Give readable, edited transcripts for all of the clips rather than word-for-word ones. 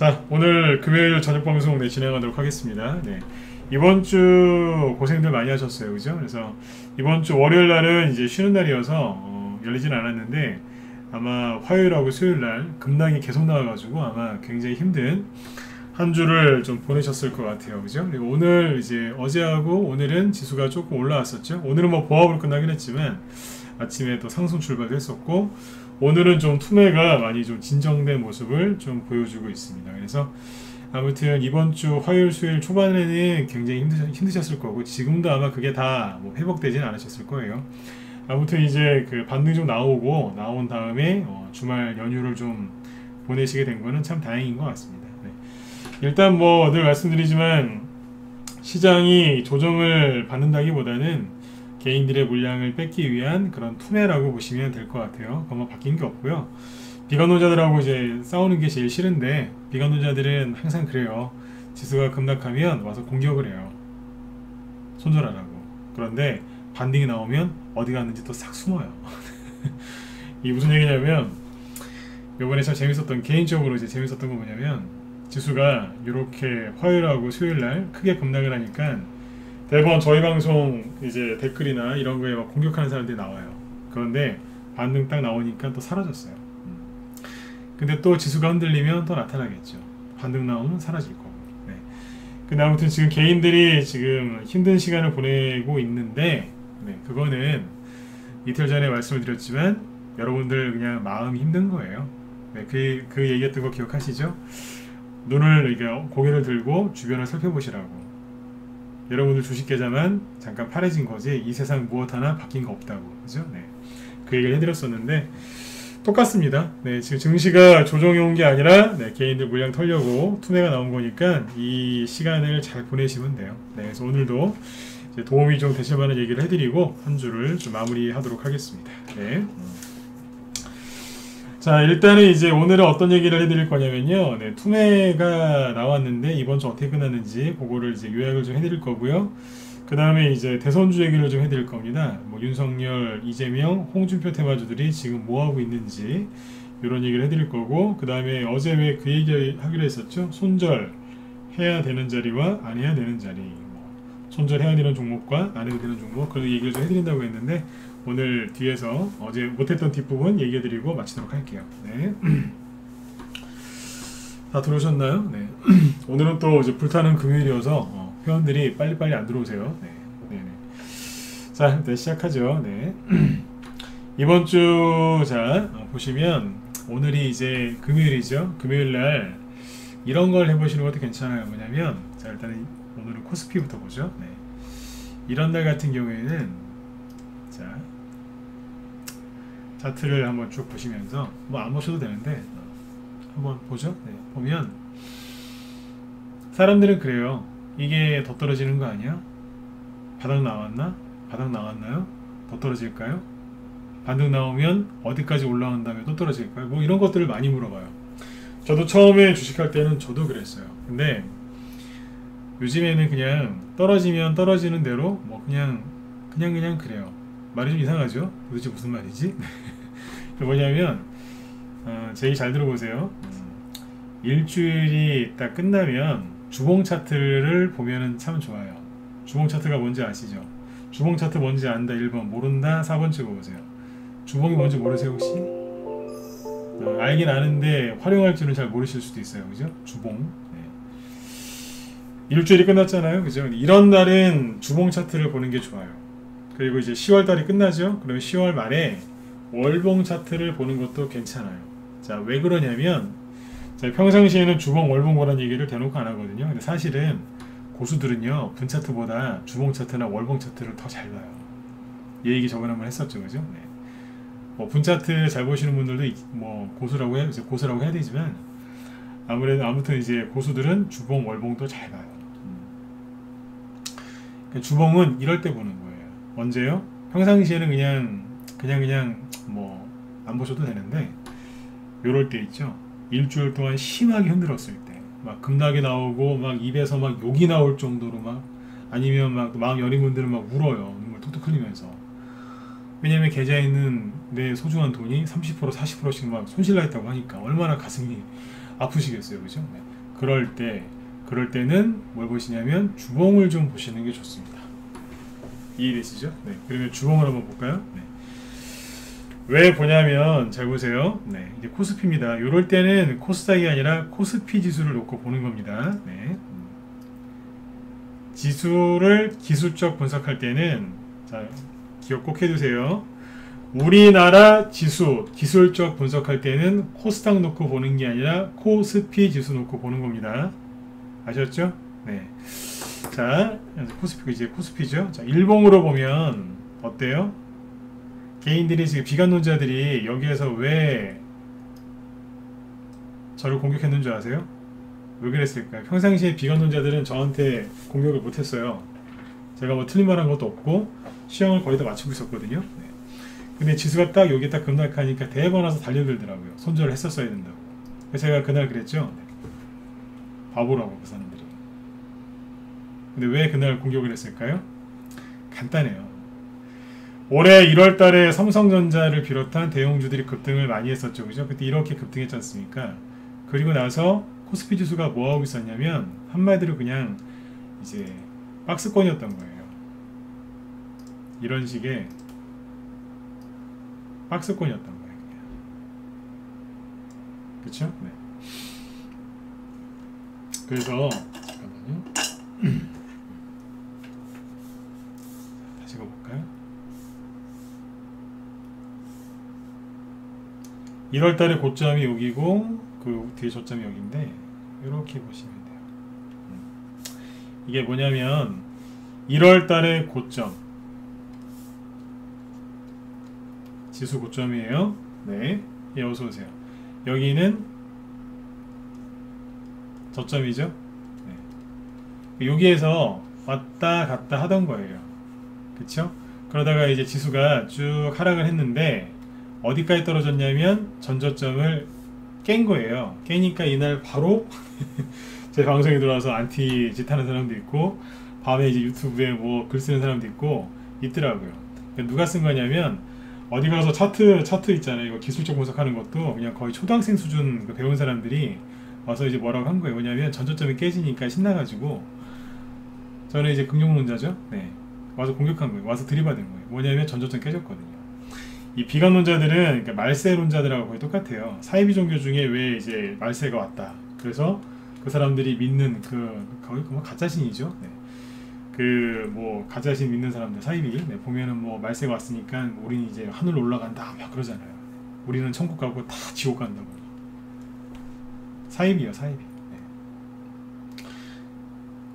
자, 오늘 금요일 저녁 방송 진행하도록 하겠습니다. 네. 이번 주 고생들 많이 하셨어요. 그죠? 그래서 이번 주 월요일 날은 이제 쉬는 날이어서 열리진 않았는데 아마 화요일하고 수요일 날 급락이 계속 나와가지고 아마 굉장히 힘든 한 주를 좀 보내셨을 것 같아요. 그죠? 그리고 오늘 이제 어제하고 오늘은 지수가 조금 올라왔었죠. 오늘은 뭐 보합으로 끝나긴 했지만 아침에 또 상승 출발도 했었고 오늘은 좀 투매가 많이 좀 진정된 모습을 좀 보여주고 있습니다. 그래서 아무튼 이번 주 화요일 수요일 초반에는 굉장히 힘드셨을 거고 지금도 아마 그게 다 뭐 회복되지는 않으셨을 거예요. 아무튼 이제 그 반등 좀 나온 다음에 주말 연휴를 좀 보내시게 된 거는 참 다행인 것 같습니다. 네. 일단 뭐 늘 말씀드리지만 시장이 조정을 받는다기보다는 개인들의 물량을 뺏기 위한 그런 투매라고 보시면 될 것 같아요. 그건 뭐 바뀐 게 없고요. 비관론자들하고 이제 싸우는 게 제일 싫은데 비관론자들은 항상 그래요. 지수가 급락하면 와서 공격을 해요. 손절하라고. 그런데 반등이 나오면 어디 갔는지 또 싹 숨어요. 이게 무슨 얘기냐면 이번에 참 재밌었던 개인적으로 이제 재밌었던 거 뭐냐면 지수가 이렇게 화요일하고 수요일날 크게 급락을 하니까 대부분 저희 방송 이제 댓글이나 이런 거에 막 공격하는 사람들이 나와요. 그런데 반등 딱 나오니까 또 사라졌어요. 근데 또 지수가 흔들리면 또 나타나겠죠. 반등 나오면 사라질 거고. 네. 근데 아무튼 지금 개인들이 지금 힘든 시간을 보내고 있는데, 네, 그거는 이틀 전에 말씀을 드렸지만 여러분들 그냥 마음이 힘든 거예요. 네, 그 얘기했던 거 기억하시죠? 눈을 이렇게 고개를 들고 주변을 살펴보시라고. 여러분들 주식 계좌만 잠깐 파래진 거지 이 세상 무엇 하나 바뀐 거 없다고. 그죠? 네. 그 얘기를 해드렸었는데 똑같습니다. 네, 지금 증시가 조정이 온 게 아니라 네, 개인들 물량 털려고 투매가 나온 거니까 이 시간을 잘 보내시면 돼요. 네, 그래서 오늘도 이제 도움이 좀 되실 만한 얘기를 해드리고 한 주를 좀 마무리하도록 하겠습니다. 네. 자, 일단은 이제 오늘은 어떤 얘기를 해드릴 거냐면요. 네, 투매가 나왔는데 이번 주 어떻게 끝났는지 그거를 이제 요약을 좀 해드릴 거고요. 그 다음에 이제 대선주 얘기를 좀 해드릴 겁니다. 뭐 윤석열, 이재명, 홍준표 테마주들이 지금 뭐 하고 있는지 이런 얘기를 해드릴 거고, 그 다음에 어제 왜 그 얘기 하기로 했었죠? 손절 해야 되는 자리와 안 해야 되는 자리, 손절해야 되는 종목과 안 해도 되는 종목, 그런 얘기를 좀 해드린다고 했는데 오늘 뒤에서 어제 못했던 뒷부분 얘기해드리고 마치도록 할게요. 네. 다 들어오셨나요? 네. 오늘은 또 이제 불타는 금요일이어서 회원들이 빨리빨리 안 들어오세요. 네. 네네. 자, 일단 시작하죠. 네. 이번 주, 자, 보시면 오늘이 이제 금요일이죠. 금요일날 이런 걸 해보시는 것도 괜찮아요. 뭐냐면, 자, 일단은 오늘은 코스피부터 보죠. 네. 이런 날 같은 경우에는, 자, 차트를 한번 쭉 보시면서, 뭐 안 보셔도 되는데, 한번 보죠. 네. 보면, 사람들은 그래요. 이게 더 떨어지는 거 아니야? 바닥 나왔나? 바닥 나왔나요? 더 떨어질까요? 반등 나오면 어디까지 올라간 다음에 또 떨어질까요? 뭐 이런 것들을 많이 물어봐요. 저도 처음에 주식할 때는 저도 그랬어요. 근데 요즘에는 그냥 떨어지면 떨어지는 대로 뭐 그냥 그래요. 말이 좀 이상하죠? 도대체 무슨 말이지? 뭐냐면 제 얘기 잘 들어보세요. 일주일이 딱 끝나면 주봉 차트를 보면은 참 좋아요. 주봉 차트가 뭔지 아시죠? 주봉 차트 뭔지 안다 1번, 모른다 4번 찍어보세요. 주봉이 뭔지 모르세요 혹시? 알긴 아는데 활용할 줄은 잘 모르실 수도 있어요. 그죠? 주봉. 네. 일주일이 끝났잖아요. 그죠? 이런 날은 주봉 차트를 보는 게 좋아요. 그리고 이제 10월 달이 끝나죠? 그러면 10월 말에 월봉 차트를 보는 것도 괜찮아요. 자, 왜 그러냐면 자, 평상시에는 주봉, 월봉 보라는 얘기를 대놓고 안 하거든요. 근데 사실은 고수들은요, 분 차트보다 주봉 차트나 월봉 차트를 더 잘 봐요. 이 얘기 저번에 한번 했었죠, 그죠? 네. 뭐 분 차트 잘 보시는 분들도 뭐 고수라고 해야 되지만 아무튼 이제 고수들은 주봉, 월봉도 잘 봐요. 그러니까 주봉은 이럴 때 보는 거예요. 언제요? 평상시에는 그냥 뭐 안 보셔도 되는데 요럴 때 있죠. 일주일 동안 심하게 흔들었을 때 막 급락이 나오고 막 입에서 막 욕이 나올 정도로 막 아니면 막 연인분들은 막 울어요. 눈물 톡톡 흘리면서. 왜냐면 계좌에 있는 내 소중한 돈이 30% 40%씩 막 손실나 있다고 하니까 얼마나 가슴이 아프시겠어요, 그죠? 네. 그럴 때는 뭘 보시냐면 주봉을 좀 보시는 게 좋습니다. 이해되시죠? 네. 그러면 주봉을 한번 볼까요? 네. 왜 보냐면 잘 보세요. 네. 이제 코스피입니다. 이럴 때는 코스닥이 아니라 코스피 지수를 놓고 보는 겁니다. 네. 지수를 기술적 분석할 때는 자, 기억 꼭 해두세요. 우리나라 지수 기술적 분석할 때는 코스닥 놓고 보는 게 아니라 코스피 지수 놓고 보는 겁니다. 아셨죠? 네. 자, 코스피 이제 코스피죠. 자, 일봉으로 보면 어때요? 개인들이 지금 비관론자들이 여기에서 왜 저를 공격했는 줄 아세요? 왜 그랬을까요? 평상시에 비관론자들은 저한테 공격을 못했어요. 제가 뭐 틀린 말 한 것도 없고 시험을 거의 다 맞추고 있었거든요. 네. 근데 지수가 딱 여기 딱 급락하니까 대번 와서 달려들더라고요. 손절을 했었어야 된다고. 그래서 제가 그날 그랬죠. 네. 바보라고 그 사람들이. 근데 왜 그날 공격을 했을까요? 간단해요. 올해 1월달에 삼성전자를 비롯한 대형주들이 급등을 많이 했었죠, 그죠? 그때 이렇게 급등했지 않습니까? 그리고 나서 코스피 지수가 뭐 하고 있었냐면 한마디로 그냥 이제 박스권이었던 거예요. 이런 식의 박스권이었던 거예요. 그쵸? 네. 그래서 잠깐만요. 다시 가볼까요? 1월달에 고점이 여기고 그 뒤에 저점이 여기인데 이렇게 보시면 돼요. 이게 뭐냐면 1월달에 고점 지수 고점이에요. 네, 예, 어서 오세요. 여기는 저점이죠. 네. 여기에서 왔다 갔다 하던 거예요. 그쵸? 그러다가 이제 지수가 쭉 하락을 했는데 어디까지 떨어졌냐면 전저점을 깬 거예요. 깨니까 이날 바로 제 방송에 들어와서 안티 짓 하는 사람도 있고 밤에 이제 유튜브에 뭐 글 쓰는 사람도 있고 있더라고요. 누가 쓴 거냐면 어디 가서 차트 있잖아요. 이거 기술적 분석하는 것도 그냥 거의 초등학생 수준 배운 사람들이 와서 이제 뭐라고 한 거예요. 뭐냐면 전저점이 깨지니까 신나가지고 저는 이제 금융론자죠. 네. 와서 공격한 거예요. 와서 들이받은 거예요. 뭐냐면 전저점 깨졌거든요. 이 비관론자들은 그러니까 말세론자들하고 거의 똑같아요. 사이비 종교 중에 왜 이제 말세가 왔다. 그래서 그 사람들이 믿는 거의 뭐 가짜신이죠. 네. 그 뭐 가짜신 믿는 사람들 사이비 네. 보면은 뭐 말세가 왔으니까 우리는 이제 하늘로 올라간다 막 그러잖아요. 우리는 천국 가고 다 지옥 간다고. 사이비요, 사이비. 네.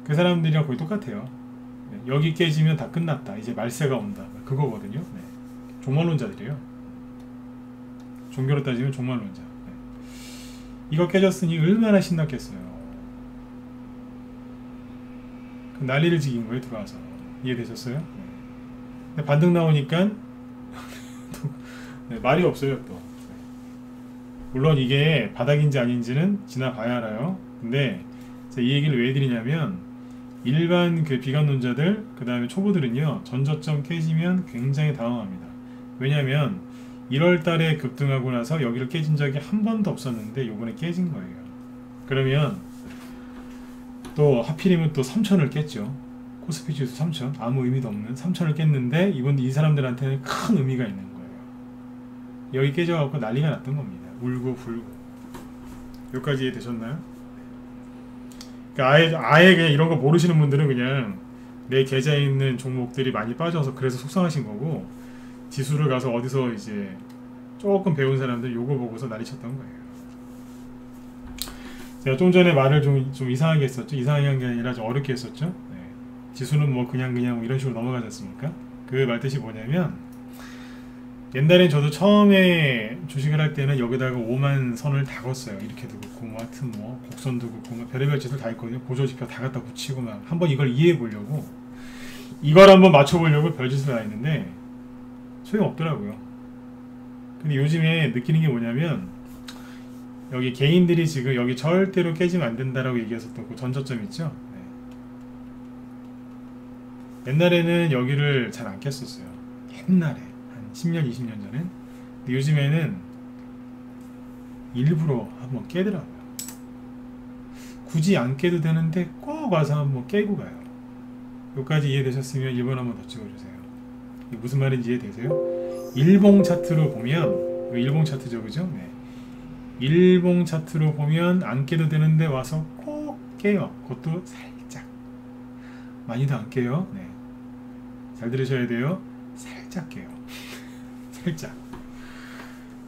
그 사람들이랑 거의 똑같아요. 네. 여기 깨지면 다 끝났다. 이제 말세가 온다. 그거거든요. 네. 종말론자들이에요. 종교로 따지면 종말론자. 네. 이거 깨졌으니 얼마나 신났겠어요. 그 난리를 지긴 거예요. 들어와서. 이해되셨어요? 네. 근데 반등 나오니까 네, 말이 없어요. 또. 네. 물론 이게 바닥인지 아닌지는 지나봐야 알아요. 근데 이 얘기를 왜 드리냐면 일반 그 비관론자들 그 다음에 초보들은요 전저점 깨지면 굉장히 당황합니다. 왜냐면 1월달에 급등하고 나서 여기를 깨진 적이 한 번도 없었는데 요번에 깨진 거예요. 그러면 또 하필이면 또 3천을 깼죠. 코스피 지수 3천 아무 의미도 없는 3천을 깼는데 이번 이 사람들한테는 큰 의미가 있는 거예요. 여기 깨져갖고 난리가 났던 겁니다. 울고 불고. 여기까지 이해되셨나요? 그러니까 아예 그냥 이런 거 모르시는 분들은 그냥 내 계좌에 있는 종목들이 많이 빠져서 그래서 속상하신 거고 지수를 가서 어디서 이제 조금 배운 사람들 요거 보고서 난리 쳤던 거예요. 제가 좀 전에 말을 좀 이상하게 했었죠. 이상하게 한 게 아니라 좀 어렵게 했었죠. 네. 지수는 뭐 그냥 이런 식으로 넘어가지 않습니까? 그 말뜻이 뭐냐면 옛날엔 저도 처음에 주식을 할 때는 여기다가 5만 선을 다 걷어요. 이렇게도 긋고 뭐 하여튼 뭐 곡선도 긋고 뭐 별의별 짓을 다 했거든요. 보조지표 다 갖다 붙이고 막 한번 이걸 이해해 보려고 이걸 한번 맞춰 보려고 별짓을 다 했는데 소용없더라고요. 근데 요즘에 느끼는 게 뭐냐면 여기 개인들이 지금 여기 절대로 깨지면 안 된다라고 얘기했었던 그 전저점 있죠. 네. 옛날에는 여기를 잘 안 깼었어요. 옛날에 한 10년 20년 전엔. 근데 요즘에는 일부러 한번 깨더라고요. 굳이 안 깨도 되는데 꼭 와서 한번 깨고 가요. 여기까지 이해되셨으면 1번 한번 더 찍어주세요. 이게 무슨 말인지 이해되세요? 일봉 차트로 보면, 일봉 차트죠, 그죠? 네. 일봉 차트로 보면 안 깨도 되는데 와서 꼭 깨요. 그것도 살짝. 많이도 안 깨요. 네. 잘 들으셔야 돼요. 살짝 깨요. 살짝.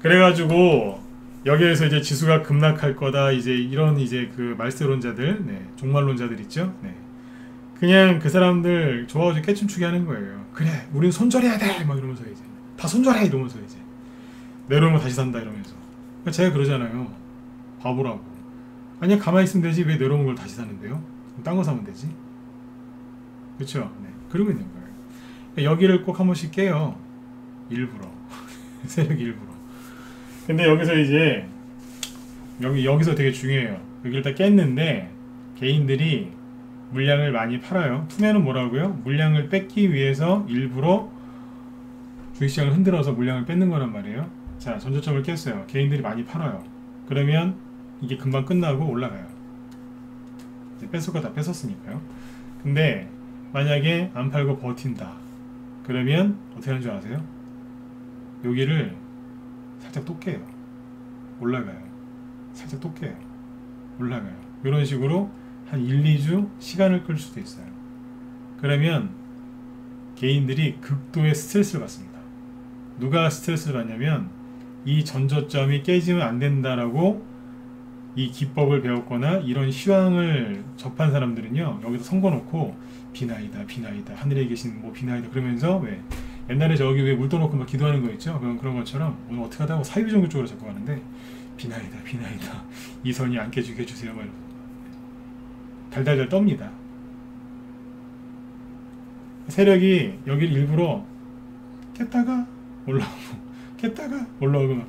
그래가지고 여기에서 이제 지수가 급락할 거다. 이제 이런 이제 그 말세론자들, 네. 종말론자들 있죠. 네. 그냥 그 사람들 좋아가지고 깨춤추게 하는 거예요. 그래, 우린 손절해야 돼! 막 이러면서 이제. 다 손절해! 이러면서 이제. 내려오면 다시 산다 이러면서. 그러니까 제가 그러잖아요. 바보라고. 아니야, 가만히 있으면 되지. 왜 내려온 걸 다시 사는데요? 딴 거 사면 되지. 그쵸? 네. 그러고 있는 거예요. 그러니까 여기를 꼭 한 번씩 깨요. 일부러. 세력이 일부러. 근데 여기서 이제, 여기서 되게 중요해요. 여기를 다 깼는데, 개인들이 물량을 많이 팔아요. 투매는 뭐라고요? 물량을 뺏기 위해서 일부러 주식시장을 흔들어서 물량을 뺏는 거란 말이에요. 자, 전저점을 깼어요. 개인들이 많이 팔아요. 그러면 이게 금방 끝나고 올라가요. 이제 뺏을 거 다 뺏었으니까요. 근데 만약에 안 팔고 버틴다. 그러면 어떻게 하는 줄 아세요? 여기를 살짝 또 깨요. 올라가요. 살짝 또 깨요. 올라가요. 이런 식으로 한 1, 2주 시간을 끌 수도 있어요. 그러면 개인들이 극도의 스트레스를 받습니다. 누가 스트레스를 받냐면 이 전저점이 깨지면 안 된다라고 이 기법을 배웠거나 이런 시황을 접한 사람들은요, 여기서 선거놓고 비나이다 비나이다 하늘에 계신 뭐 비나이다 그러면서 왜 옛날에 저기 왜 물 떠놓고 막 기도하는 거 있죠? 그런 것처럼 오늘 어떻게 하다가 사유종교 쪽으로 자꾸 가는데 비나이다 비나이다 이 선이 안 깨지게 해주세요 막 이러면서 달달달 떱니다. 세력이 여기를 일부러 깼다가 올라오고 깼다가 올라오고 막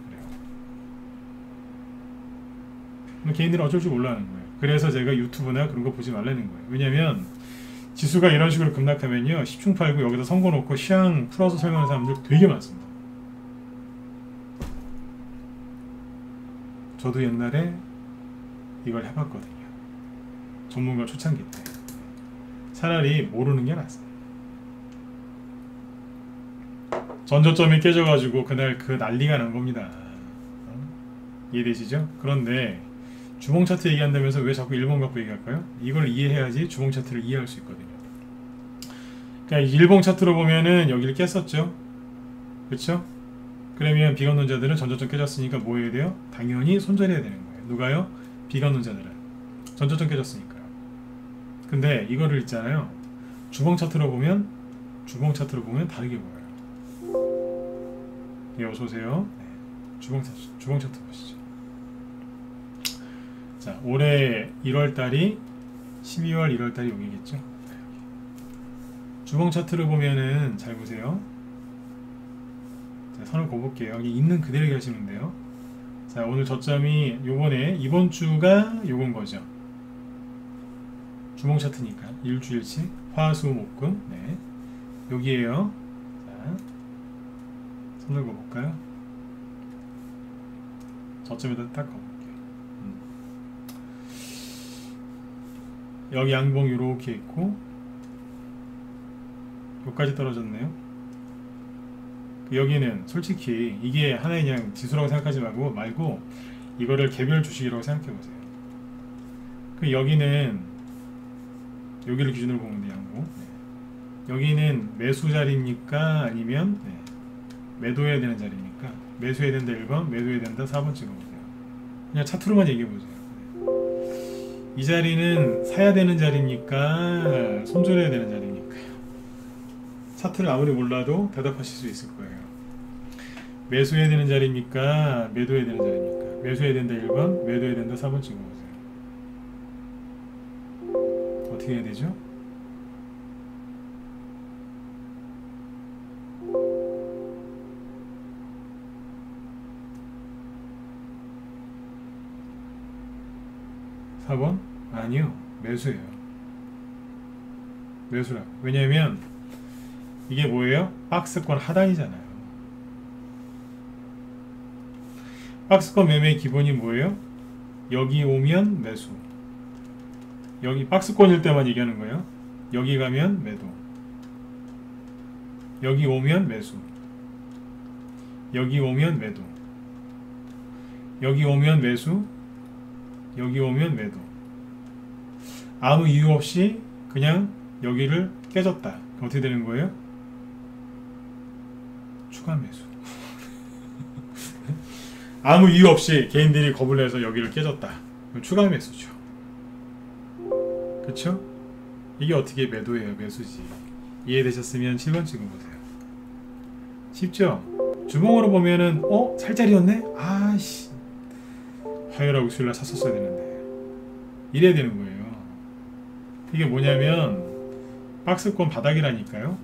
그래요. 개인들은 어쩔 줄 몰라하는 거예요. 그래서 제가 유튜브나 그런 거 보지 말라는 거예요. 왜냐면 지수가 이런 식으로 급락하면요 10충 팔고 여기다 선거 놓고 시황 풀어서 설명하는 사람들 되게 많습니다. 저도 옛날에 이걸 해봤거든요. 전문가 초창기 때. 차라리 모르는 게 낫습니다. 전저점이 깨져가지고 그날 그 난리가 난 겁니다. 이해되시죠? 그런데 주봉 차트 얘기한다면서 왜 자꾸 일본 갖고 얘기할까요? 이걸 이해해야지 주봉 차트를 이해할 수 있거든요. 그러니까 일봉 차트로 보면은 여기를 깼었죠. 그렇죠? 그러면 비관론자들은 전저점 깨졌으니까 뭐 해야 돼요? 당연히 손절해야 되는 거예요. 누가요? 비관론자들은 전저점 깨졌으니까요. 근데 이거를 있잖아요. 주봉 차트로 보면 다르게 보여요. 예, 어서 오세요. 네, 주봉 차트 보시죠. 자, 올해 1월달이 12월 1월달이 여기겠죠. 주봉 차트를 보면은 잘 보세요. 자, 선을 꼽을게요. 여기 있는 그대로 얘기하시면 돼요. 자, 오늘 저점이 요번에 이번 주가 요건 거죠. 주봉 차트니까 일주일치 화수목금. 네, 여기에요. 자, 선을 꼽을까요? 저점에다 딱 꼽을게요. 여기 양봉 이렇게 있고 여기까지 떨어졌네요. 여기는 솔직히 이게 하나의 그냥 지수라고 생각하지 말고 이거를 개별 주식이라고 생각해 보세요. 그 여기는 여기를 기준으로 보면 돼요. 양봉. 네. 여기는 매수 자리입니까? 아니면 네. 매도해야 되는 자리입니까? 매수해야 된다 1번, 매도해야 된다 4번 찍어보세요. 그냥 차트로만 얘기해보세요. 이 자리는 사야 되는 자리입니까? 손절해야 되는 자리입니까? 차트를 아무리 몰라도 대답하실 수 있을 거예요. 매수해야 되는 자리입니까? 매도해야 되는 자리입니까? 매수해야 된다 1번, 매도해야 된다 4번 찍어보세요. 어떻게 해야 되죠? (4번) 아니요, 매수예요. 매수라고. 왜냐면 이게 뭐예요? 박스권 하단이잖아요. 박스권 매매의 기본이 뭐예요? 여기 오면 매수, 여기 박스권일 때만 얘기하는 거예요. 여기 가면 매도, 여기 오면 매수, 여기 오면 매도, 여기 오면 매수, 여기 오면 매도. 아무 이유 없이 그냥 여기를 깨졌다. 어떻게 되는 거예요? 추가 매수. 아무 이유 없이 개인들이 겁을 내서 여기를 깨졌다. 그럼 추가 매수죠. 그쵸? 이게 어떻게 매도예요? 매수지. 이해되셨으면 7번 찍어보세요. 쉽죠? 주봉으로 보면은 살짜리였네? 아씨, 화요일하고 수요일날 샀었어야 되는데. 이래야 되는 거예요. 이게 뭐냐면 박스권 바닥이라니까요.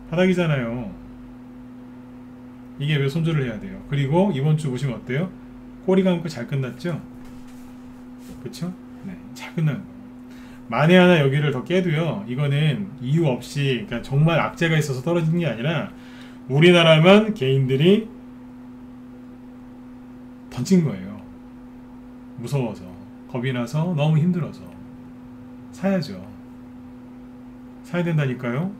바닥이잖아요. 이게 왜 손절을 해야 돼요? 그리고 이번 주 보시면 어때요? 꼬리 감고 잘 끝났죠? 그쵸? 네, 잘 끝난 거예요. 만에 하나 여기를 더 깨도요, 이거는 이유 없이, 그러니까 정말 악재가 있어서 떨어지는 게 아니라 우리나라만 개인들이 던진 거예요. 무서워서, 겁이 나서, 너무 힘들어서. 사야죠. 사야 된다니까요.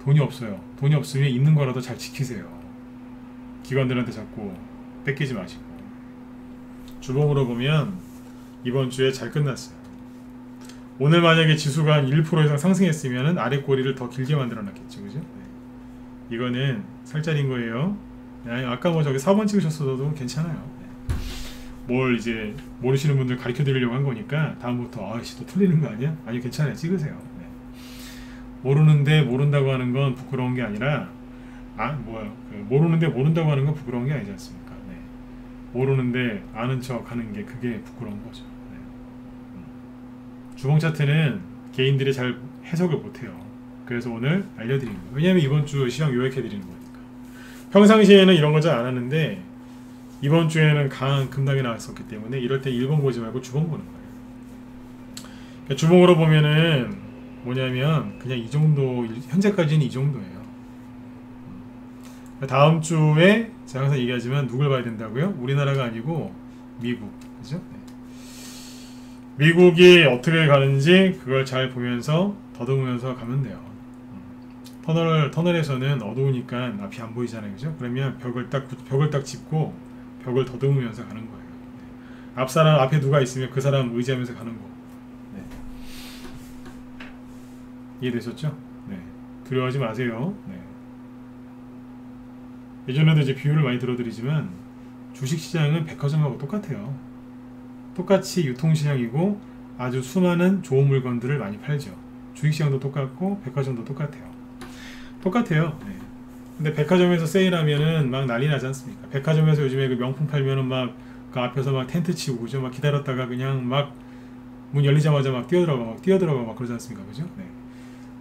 돈이 없어요. 돈이 없으면 있는 거라도 잘 지키세요. 기관들한테 자꾸 뺏기지 마시고. 주봉으로 보면 이번 주에 잘 끝났어요. 오늘 만약에 지수가 한 1% 이상 상승했으면 아래 꼬리를 더 길게 만들어 놨겠죠. 그죠? 네. 이거는 살짜리인 거예요. 아까 뭐 저기 4번 찍으셨어도 괜찮아요. 네. 뭘 이제 모르시는 분들 가르쳐 드리려고 한 거니까 다음부터 아이씨 또 틀리는 거 아니야? 아니 괜찮아요. 찍으세요. 네. 모르는데 모른다고 하는 건 부끄러운 게 아니라 모르는데 모른다고 하는 건 부끄러운 게 아니지 않습니까? 네. 모르는데 아는 척 하는 게 그게 부끄러운 거죠. 네. 주봉 차트는 개인들이 잘 해석을 못해요. 그래서 오늘 알려드리는 거예요. 왜냐하면 이번 주 시황 요약해드리는 거니까. 평상시에는 이런 거 잘 안 하는데 이번 주에는 강한 급락이 나왔었기 때문에 이럴 때 1번 보지 말고 주봉 보는 거예요. 그러니까 주봉으로 보면은 뭐냐면 그냥 이 정도, 현재까지는 이 정도예요. 다음 주에 제가 항상 얘기하지만 누굴 봐야 된다고요? 우리나라가 아니고 미국, 그죠? 네. 미국이 어떻게 가는지 그걸 잘 보면서 더듬으면서 가면 돼요. 터널에서는 어두우니까 앞이 안 보이잖아요, 그죠? 그러면 벽을 딱 짚고 벽을 더듬으면서 가는 거예요. 네. 앞에 누가 있으면 그 사람 의지하면서 가는 거. 네. 이해되셨죠? 네. 두려워하지 마세요. 네. 예전에도 이제 비유를 많이 들어드리지만 주식시장은 백화점하고 똑같아요. 똑같이 유통시장이고 아주 수많은 좋은 물건들을 많이 팔죠. 주식시장도 똑같고 백화점도 똑같아요. 네. 근데 백화점에서 세일하면은 막 난리 나지 않습니까? 백화점에서 요즘에 그 명품 팔면은 막 그 앞에서 막 텐트 치고 그죠? 막 기다렸다가 그냥 막 문 열리자마자 막 뛰어들어가 막 그러지 않습니까? 그죠? 네.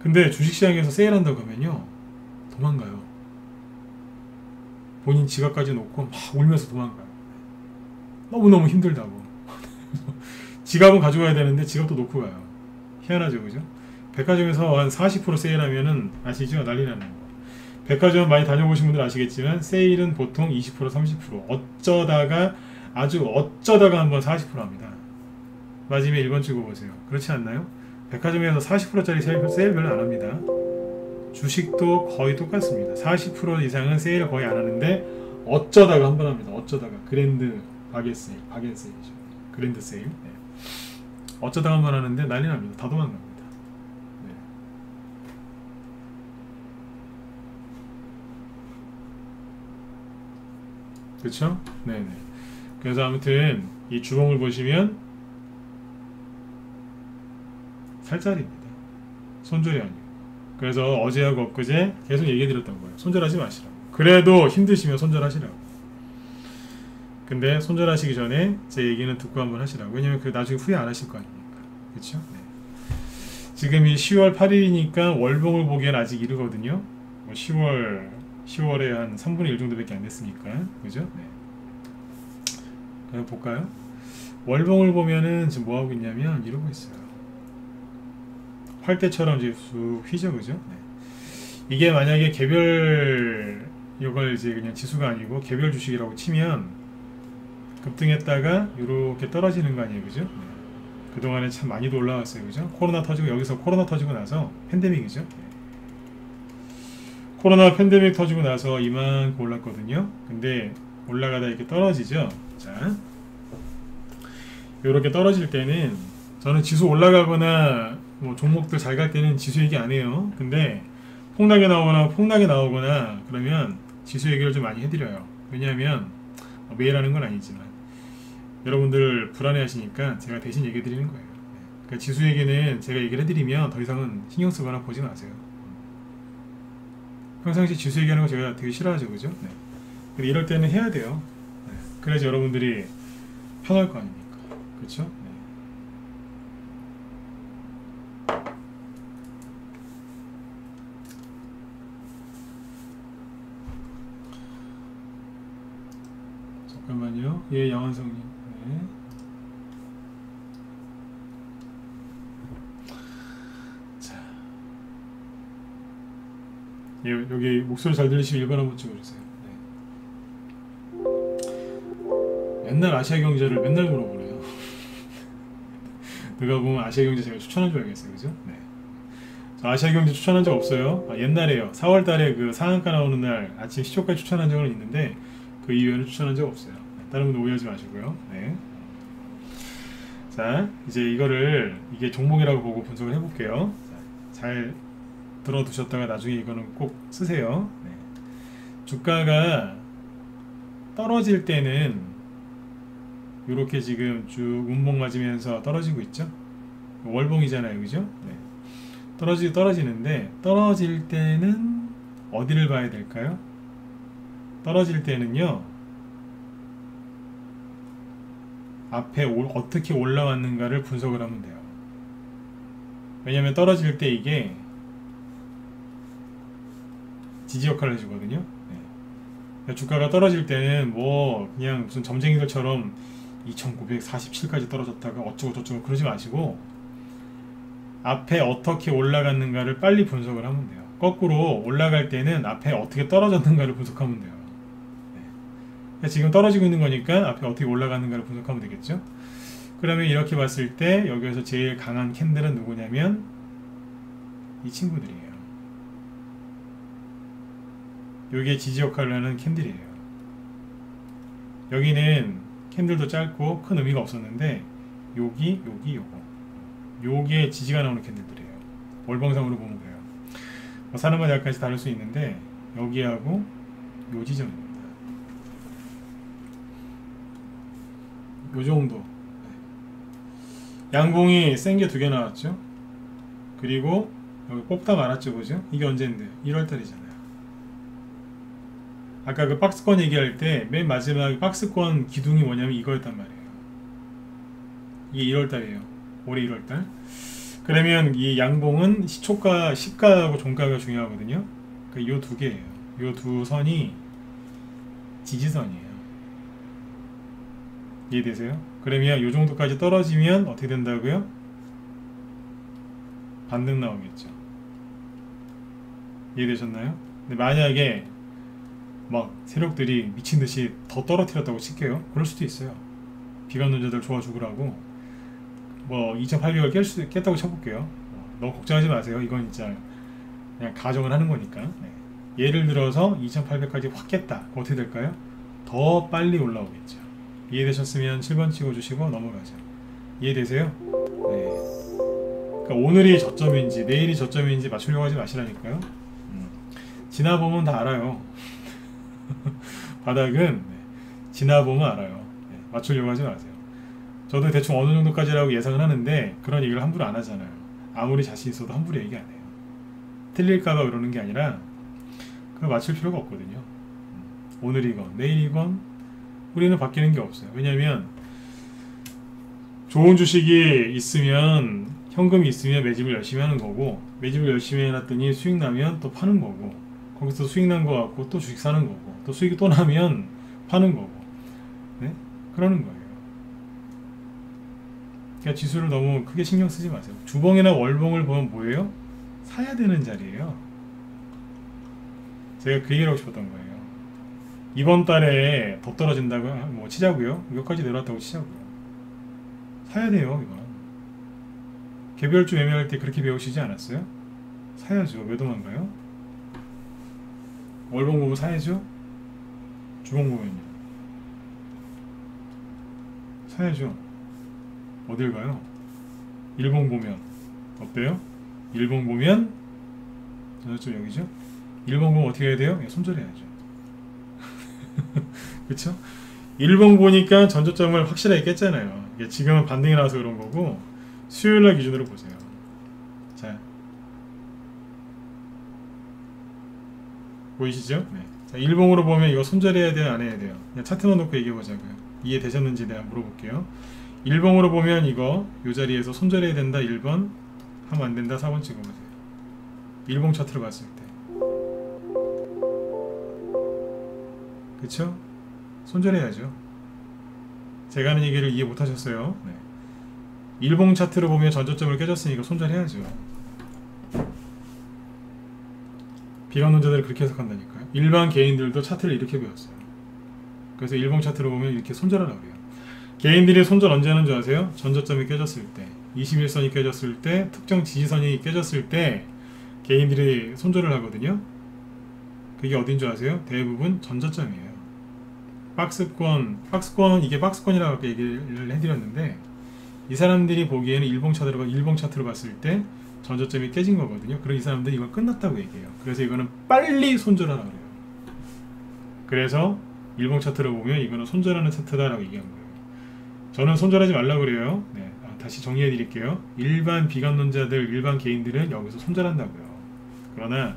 근데 주식시장에서 세일한다고 하면요, 도망가요. 본인 지갑까지 놓고 막 울면서 도망가요. 너무너무 힘들다고. 지갑은 가져가야 되는데 지갑도 놓고 가요. 희한하죠, 그죠? 백화점에서 한 40% 세일하면은 아시죠? 난리 나는 거. 백화점 많이 다녀보신 분들 아시겠지만 세일은 보통 20% 30% 아주 어쩌다가 한번 40% 합니다. 마지막에 1번 찍어보세요. 그렇지 않나요? 백화점에서 40%짜리 세일 별로 안 합니다. 주식도 거의 똑같습니다. 40% 이상은 세일을 거의 안 하는데 어쩌다가 한 번 합니다. 어쩌다가 그랜드 바겐 세일이죠. 그랜드 세일. 네. 어쩌다가 한 번 하는데 난리 납니다. 다 도망갑니다. 네. 그렇죠? 네네. 그래서 아무튼 이 주봉을 보시면 살짜리입니다. 손절이 아니고. 그래서 어제하고 엊그제 계속 얘기해드렸던 거예요. 손절하지 마시라고. 그래도 힘드시면 손절하시라고. 근데 손절하시기 전에 제 얘기는 듣고 한번 하시라고. 왜냐면 그 나중에 후회 안 하실 거 아닙니까? 그렇죠? 네. 지금이 10월 8일이니까 월봉을 보기엔 아직 이르거든요. 뭐 10월에 한 3분의 1 정도밖에 안 됐으니까. 그죠? 네. 그럼 볼까요? 월봉을 보면은 지금 뭐 하고 있냐면 이러고 있어요. 활대처럼 이제 쑥 휘죠, 그죠? 네. 이게 만약에 이걸 이제 그냥 지수가 아니고 개별 주식이라고 치면 급등했다가 이렇게 떨어지는 거 아니에요, 그죠? 네. 그동안에 참 많이도 올라왔어요. 그죠? 코로나 터지고, 여기서 코로나 터지고 나서 팬데믹이죠. 코로나 팬데믹 터지고 나서 이만큼 올랐거든요. 근데 올라가다 이렇게 떨어지죠. 자, 이렇게 떨어질 때는 저는 지수 올라가거나 뭐 종목들 잘 갈 때는 지수 얘기 안 해요. 근데 폭락에 나오거나 그러면 지수 얘기를 좀 많이 해드려요. 왜냐하면 매일 하는 건 아니지만 여러분들 불안해 하시니까 제가 대신 얘기 드리는 거예요. 그러니까 지수 얘기는 제가 얘기를 해드리면 더 이상은 신경 쓰거나 보지 마세요. 평상시 지수 얘기하는 거 제가 되게 싫어하죠. 그죠? 네. 근데 이럴 때는 해야 돼요. 네. 그래야지 여러분들이 편할 거 아닙니까? 그렇죠? 네. 잠깐만요. 예, 양한성님. 네. 자, 예, 여기 목소리 잘 들리시면 1번 한번 찍어주세요. 네. 맨날 아시아경제를 맨날 물어보네요. 누가 보면 아시아경제 제가 추천한 줄 알겠어요. 그죠? 네. 아시아경제 추천한 적 없어요. 옛날에요. 4월달에 그 상한가 나오는 날 아침 시초까지 추천한 적은 있는데 그 이후에는 추천한 적 없어요. 다른 분들 오해하지 마시고요. 네. 자, 이제 이게 종목이라고 보고 분석을 해볼게요. 잘 들어두셨다가 나중에 이거는 꼭 쓰세요. 네. 주가가 떨어질 때는 이렇게 지금 쭉 운봉 맞으면서 떨어지고 있죠. 월봉이잖아요. 그죠? 네. 떨어지는데 떨어질 때는 어디를 봐야 될까요? 떨어질 때는요, 앞에 어떻게 올라왔는가를 분석을 하면 돼요. 왜냐면 떨어질 때 이게 지지 역할을 해주거든요. 네. 그러니까 주가가 떨어질 때는 뭐 그냥 무슨 점쟁이들처럼 2947까지 떨어졌다가 어쩌고 저쩌고 그러지 마시고 앞에 어떻게 올라갔는가를 빨리 분석을 하면 돼요. 거꾸로 올라갈 때는 앞에 어떻게 떨어졌는가를 분석하면 돼요. 네. 지금 떨어지고 있는 거니까 앞에 어떻게 올라갔는가를 분석하면 되겠죠. 그러면 이렇게 봤을 때 여기에서 제일 강한 캔들은 누구냐면 이 친구들이에요. 요게 지지 역할을 하는 캔들이에요. 여기는 캔들도 짧고 큰 의미가 없었는데 요게 지지가 나오는 캔들들이에요. 월봉상으로 보면 그래요. 뭐 사람마다 약간씩 다를 수 있는데 여기하고 요 지점입니다. 요 정도. 양봉이 센 게 2개 나왔죠. 그리고 여기 뽑다 말았죠. 그죠? 이게 언제인데? 1월달이잖아요. 아까 그 박스권 얘기할 때 맨 마지막 박스권 기둥이 뭐냐면 이거였단 말이에요. 이게 1월달이에요. 올해 1월달. 그러면 이 양봉은 시가하고 종가가 중요하거든요. 그러니까 요 2개예요. 요 2선이 지지선이에요. 이해되세요? 그러면 요 정도까지 떨어지면 어떻게 된다고요? 반등 나오겠죠. 이해되셨나요? 근데 만약에 막 세력들이 미친듯이 더 떨어뜨렸다고 칠게요. 그럴 수도 있어요. 비관론자들 좋아 죽으라고 뭐 2800을 깼다고 쳐볼게요. 너무 걱정하지 마세요. 이건 진짜 그냥 가정을 하는 거니까. 네. 예를 들어서 2800까지 확 깼다. 어떻게 될까요? 더 빨리 올라오겠죠. 이해되셨으면 7번 찍어주시고 넘어가죠. 이해되세요? 네. 그러니까 오늘이 저점인지 내일이 저점인지 맞추려고 하지 마시라니까요. 지나보면 다 알아요. 바닥은 지나보면 알아요. 네. 맞추려고 하지 마세요. 저도 대충 어느 정도까지라고 예상을 하는데 그런 얘기를 함부로 안 하잖아요. 아무리 자신 있어도 함부로 얘기 안 해요. 틀릴까봐 그러는 게 아니라 그걸 맞출 필요가 없거든요. 오늘이건 내일이건 우리는 바뀌는 게 없어요. 왜냐면 좋은 주식이 있으면 현금이 있으면 매집을 열심히 하는 거고 매집을 열심히 해놨더니 수익 나면 또 파는 거고 거기서 수익 난 거 갖고 또 주식 사는 거고 또 수익이 또 나면 파는 거고 네? 그러는 거예요. 그러니까 지수를 너무 크게 신경 쓰지 마세요. 주봉이나 월봉을 보면 뭐예요? 사야 되는 자리예요. 제가 그 얘기를 하고 싶었던 거예요. 이번 달에 더 떨어진다고 뭐 치자고요. 여기까지 내려왔다고 치자고요. 사야 돼요. 이건 개별주 매매할 때 그렇게 배우시지 않았어요? 사야죠. 왜 도망가요? 월봉 보면 사야죠. 주봉 보면요. 사야죠. 어딜 가요? 일봉 보면 어때요? 일봉 보면 저쪽 여기죠? 일봉 보면 어떻게 해야 돼요? 예, 손절해야죠. 그쵸? 일봉 보니까 전저점을 확실하게 깼잖아요. 이게 지금은 반등이 나와서 그런 거고 수요일날 기준으로 보세요. 자, 보이시죠? 네. 자, 일봉으로 보면 이거 손절해야 돼요? 안 해야 돼요? 그냥 차트만 놓고 얘기해보자고요. 이해되셨는지 내가 물어볼게요. 일봉으로 보면 이거 이 자리에서 손절해야 된다 1번, 하면 안 된다 4번 찍어보세요. 일봉 차트로 봤을 때. 그쵸? 손절해야죠. 제가 하는 얘기를 이해 못하셨어요. 네. 일봉 차트로 보면 전저점을 깨졌으니까 손절해야죠. 비관론자들은 그렇게 해석한다니까요. 일반 개인들도 차트를 이렇게 배웠어요. 그래서 일봉 차트로 보면 이렇게 손절하라고 그래요. 개인들이 손절 언제 하는 줄 아세요? 전저점이 깨졌을 때, 21선이 깨졌을 때, 특정 지지선이 깨졌을 때 개인들이 손절을 하거든요. 그게 어딘 줄 아세요? 대부분 전저점이에요. 박스권 이게 박스권이라고 얘기를 해드렸는데 이 사람들이 보기에는 일봉 차트로 봤을 때 전저점이 깨진 거거든요. 그럼 이 사람들이 이걸 끝났다고 얘기해요. 그래서 이거는 빨리 손절하라고 그래요. 그래서 일봉 차트로 보면 이거는 손절하는 차트다라고 얘기한 거예요. 저는 손절하지 말라고 그래요. 네, 다시 정리해 드릴게요. 일반 비관론자들, 일반 개인들은 여기서 손절한다고요. 그러나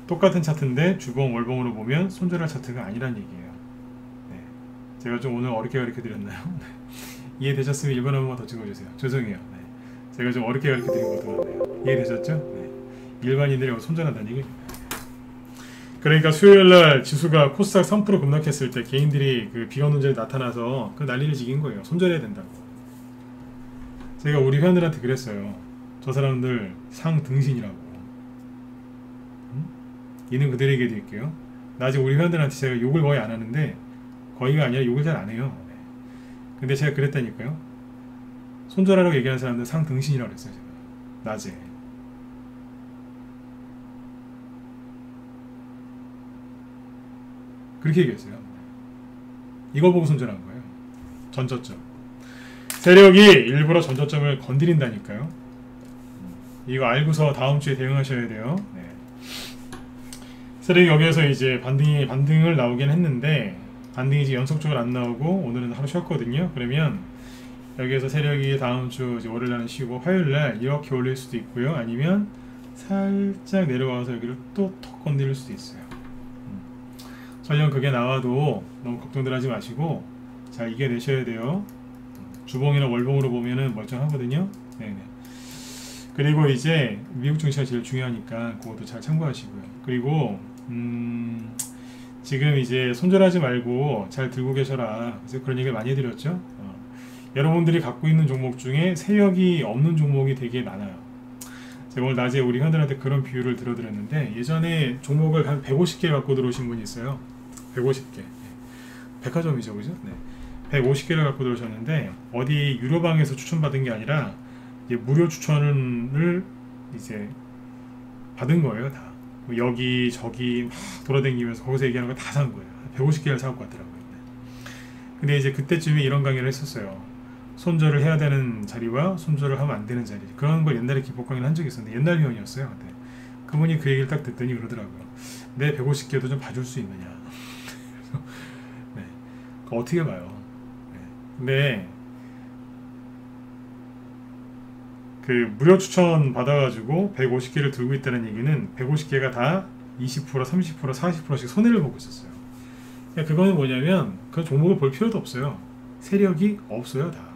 똑같은 차트인데 주봉, 월봉으로 보면 손절할 차트가 아니란 얘기예요. 네, 제가 좀 오늘 어렵게 가르쳐 드렸나요? 이해되셨으면 1번 한 번만 더 찍어주세요. 죄송해요. 네, 제가 좀 어렵게 가르쳐 드린 것도 같네요. 이해되셨죠? 네, 일반인들이 여기 손절한다는 얘기입니다. 그러니까 수요일날 지수가 코스닥 3% 급락했을 때 개인들이 그 비관론자들이 나타나서 그 난리를 지긴 거예요. 손절해야 된다고. 제가 우리 회원들한테 그랬어요. 저 사람들 상등신이라고. 이는 그들에게 드릴게요. 나 아직 우리 회원들한테 제가 욕을 거의 안 하는데 거의가 아니라 욕을 잘 안 해요. 네. 근데 제가 그랬다니까요. 손절하라고 얘기하는 사람들 상등신이라고 그랬어요. 제가. 낮에. 그렇게 얘기했어요. 이걸 보고 손절한 거예요. 전저점. 세력이 일부러 전저점을 건드린다니까요. 이거 알고서 다음 주에 대응하셔야 돼요. 네. 세력이 여기에서 이제 반등을 나오긴 했는데 반등이 이제 연속적으로 안 나오고 오늘은 하루 쉬었거든요. 그러면 여기에서 세력이 다음 주 이제 월요일날은 쉬고 화요일날 이렇게 올릴 수도 있고요. 아니면 살짝 내려와서 여기를 또 턱 건드릴 수도 있어요. 설령 그게 나와도 너무 걱정들 하지 마시고 잘 이겨내셔야 돼요. 주봉이나 월봉으로 보면은 멀쩡하거든요. 네네. 그리고 이제 미국 증시가 제일 중요하니까 그것도 잘 참고하시고요. 그리고 지금 이제 손절하지 말고 잘 들고 계셔라. 그래서 그런 얘기를 많이 해드렸죠. 여러분들이 갖고 있는 종목 중에 세력이 없는 종목이 되게 많아요. 제가 오늘 낮에 우리 회원들한테 그런 비유를 들어드렸는데 예전에 종목을 한 150개 갖고 들어오신 분이 있어요. 150개. 백화점이죠, 그죠? 네. 150개를 갖고 들어오셨는데 어디 유료방에서 추천받은 게 아니라 이제 무료 추천을 이제 받은 거예요, 다. 여기 저기 막 돌아다니면서 거기서 얘기하는 거 다 산 거예요. 150개를 사갖고 왔더라고요. 근데 이제 그때쯤에 이런 강의를 했었어요. 손절을 해야 되는 자리와 손절을 하면 안 되는 자리. 그런 걸 옛날에 기법 강의를 한 적이 있었는데 옛날 회원이었어요. 네. 그분이 그 얘기를 딱 듣더니 그러더라고요. 내 150개도 좀 봐줄 수 있느냐. 네. 어떻게 봐요? 네. 근데 그 무료 추천 받아가지고 150개를 들고 있다는 얘기는 150개가 다 20%, 30%, 40%씩 손해를 보고 있었어요. 그러니까 그거는 뭐냐면 그 종목을 볼 필요도 없어요. 세력이 없어요, 다.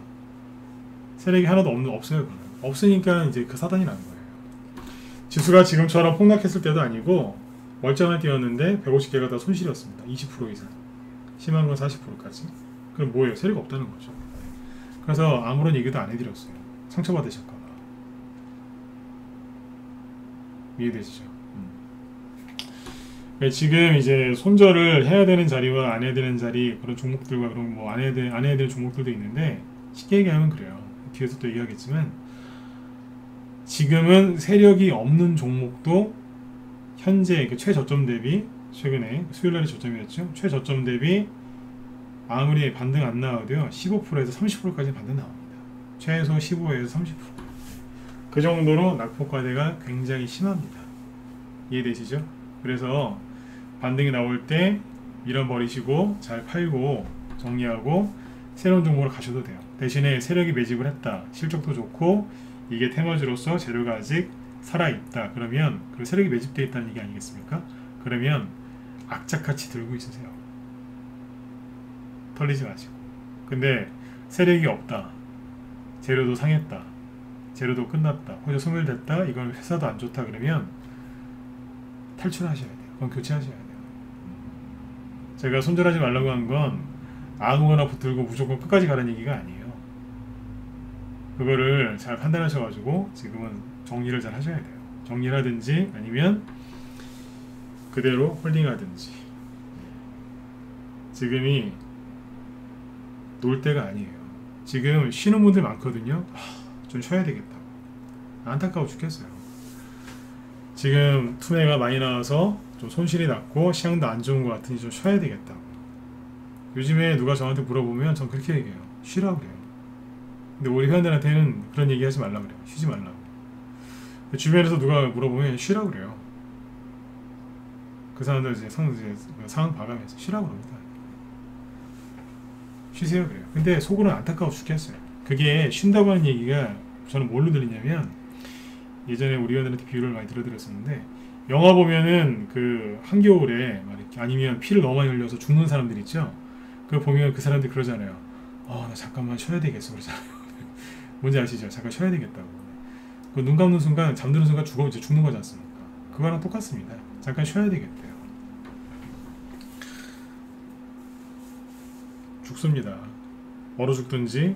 세력이 하나도 없어요. 그러면. 없으니까 이제 그 사단이 난 거예요. 지수가 지금처럼 폭락했을 때도 아니고 멀쩡하게 뛰었는데 150개가 다 손실이었습니다. 20% 이상. 심한 건 40%까지. 그럼 뭐예요? 세력 없다는 거죠. 그래서 아무런 얘기도 안 해드렸어요. 상처받으실까봐. 이해되시죠? 지금 이제 손절을 해야 되는 자리와 안 해야 되는 자리 그런 종목들과 그런 뭐 안 해야 되는 종목들도 있는데 쉽게 얘기하면 그래요. 뒤에서 또 얘기하겠지만 지금은 세력이 없는 종목도 현재 그 최저점 대비 최근에 수요일날이 저점이었죠. 최저점 대비 아무리 반등 안 나와도요 15%에서 30%까지 반등 나옵니다. 최소 15에서 30%. 그 정도로 낙폭과대가 굉장히 심합니다. 이해되시죠? 그래서 반등이 나올 때 밀어버리시고 잘 팔고 정리하고 새로운 종목으로 가셔도 돼요. 대신에 세력이 매집을 했다. 실적도 좋고 이게 테마주로서 재료가 아직 살아있다. 그러면 그 세력이 매집되어 있다는 얘기 아니겠습니까? 그러면 악착같이 들고 있으세요. 털리지 마시고. 근데 세력이 없다. 재료도 상했다. 재료도 끝났다. 혹은 소멸됐다. 이건 회사도 안 좋다. 그러면 탈출하셔야 돼요. 그건 교체하셔야 돼요. 제가 손절하지 말라고 한 건 아무거나 붙들고 무조건 끝까지 가라는 얘기가 아니에요. 그거를 잘 판단하셔가지고 지금은 정리를 잘 하셔야 돼요. 정리를 하든지 아니면 그대로 홀딩하든지. 지금이 놀 때가 아니에요. 지금 쉬는 분들 많거든요. 좀 쉬어야 되겠다. 안타까워 죽겠어요. 지금 투매가 많이 나와서 좀 손실이 났고 시장도 안 좋은 것 같으니 좀 쉬어야 되겠다. 요즘에 누가 저한테 물어보면 전 그렇게 얘기해요. 쉬라고 그래요. 근데 우리 회원들한테는 그런 얘기 하지 말라고 그래요. 쉬지 말라고. 주변에서 누가 물어보면 쉬라고 그래요. 그 사람들 이제 상황 봐가면서 쉬라고 그럽니다. 쉬세요 그래요. 근데 속으로는 안타까워 죽겠어요. 그게 쉰다고 하는 얘기가 저는 뭘로 들리냐면 예전에 우리 회원들한테 비유를 많이 들어드렸었는데 영화 보면은 그 한겨울에 막 이렇게 아니면 피를 너무 많이 흘려서 죽는 사람들 있죠. 그거 보면 그 사람들이 그러잖아요. 나 잠깐만 쉬어야 되겠어 그러잖아요. 뭔지 아시죠? 잠깐 쉬어야 되겠다고. 그 눈 감는 순간 잠드는 순간 이제 죽는 거지 않습니까? 그거랑 똑같습니다. 잠깐 쉬어야 되겠대요. 죽습니다. 얼어 죽든지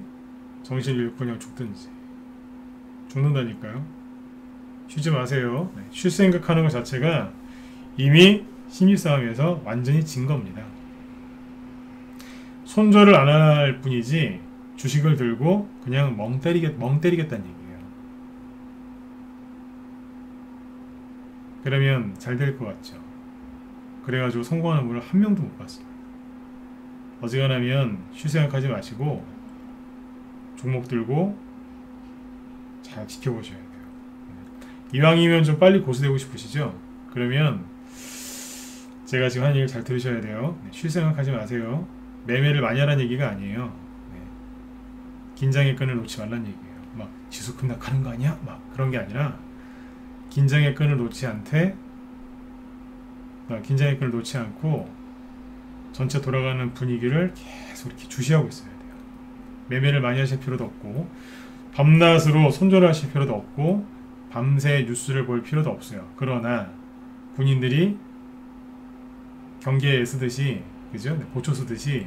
정신 잃고 그냥 죽든지 죽는다니까요. 쉬지 마세요. 쉴 생각하는 것 자체가 이미 심리싸움에서 완전히 진 겁니다. 손절을 안 할 뿐이지 주식을 들고 그냥 멍 때리겠다는 얘기예요. 그러면 잘 될 것 같죠. 그래가지고 성공하는 분을 한 명도 못 봤어요. 어지간하면 쉴 생각하지 마시고 종목 들고 잘 지켜보셔야 돼요. 이왕이면 좀 빨리 고수되고 싶으시죠? 그러면 제가 지금 하는 얘기를 잘 들으셔야 돼요. 쉴 생각하지 마세요. 매매를 많이 하라는 얘기가 아니에요. 긴장의 끈을 놓지 말라는 얘기예요. 막 지수 급락하는 거 아니야? 막 그런 게 아니라 긴장의 끈을 놓지 않고 전체 돌아가는 분위기를 계속 이렇게 주시하고 있어야 돼요. 매매를 많이 하실 필요도 없고 밤낮으로 손절을 하실 필요도 없고 밤새 뉴스를 볼 필요도 없어요. 그러나 군인들이 경계에 쓰듯이 그죠? 보초 쓰듯이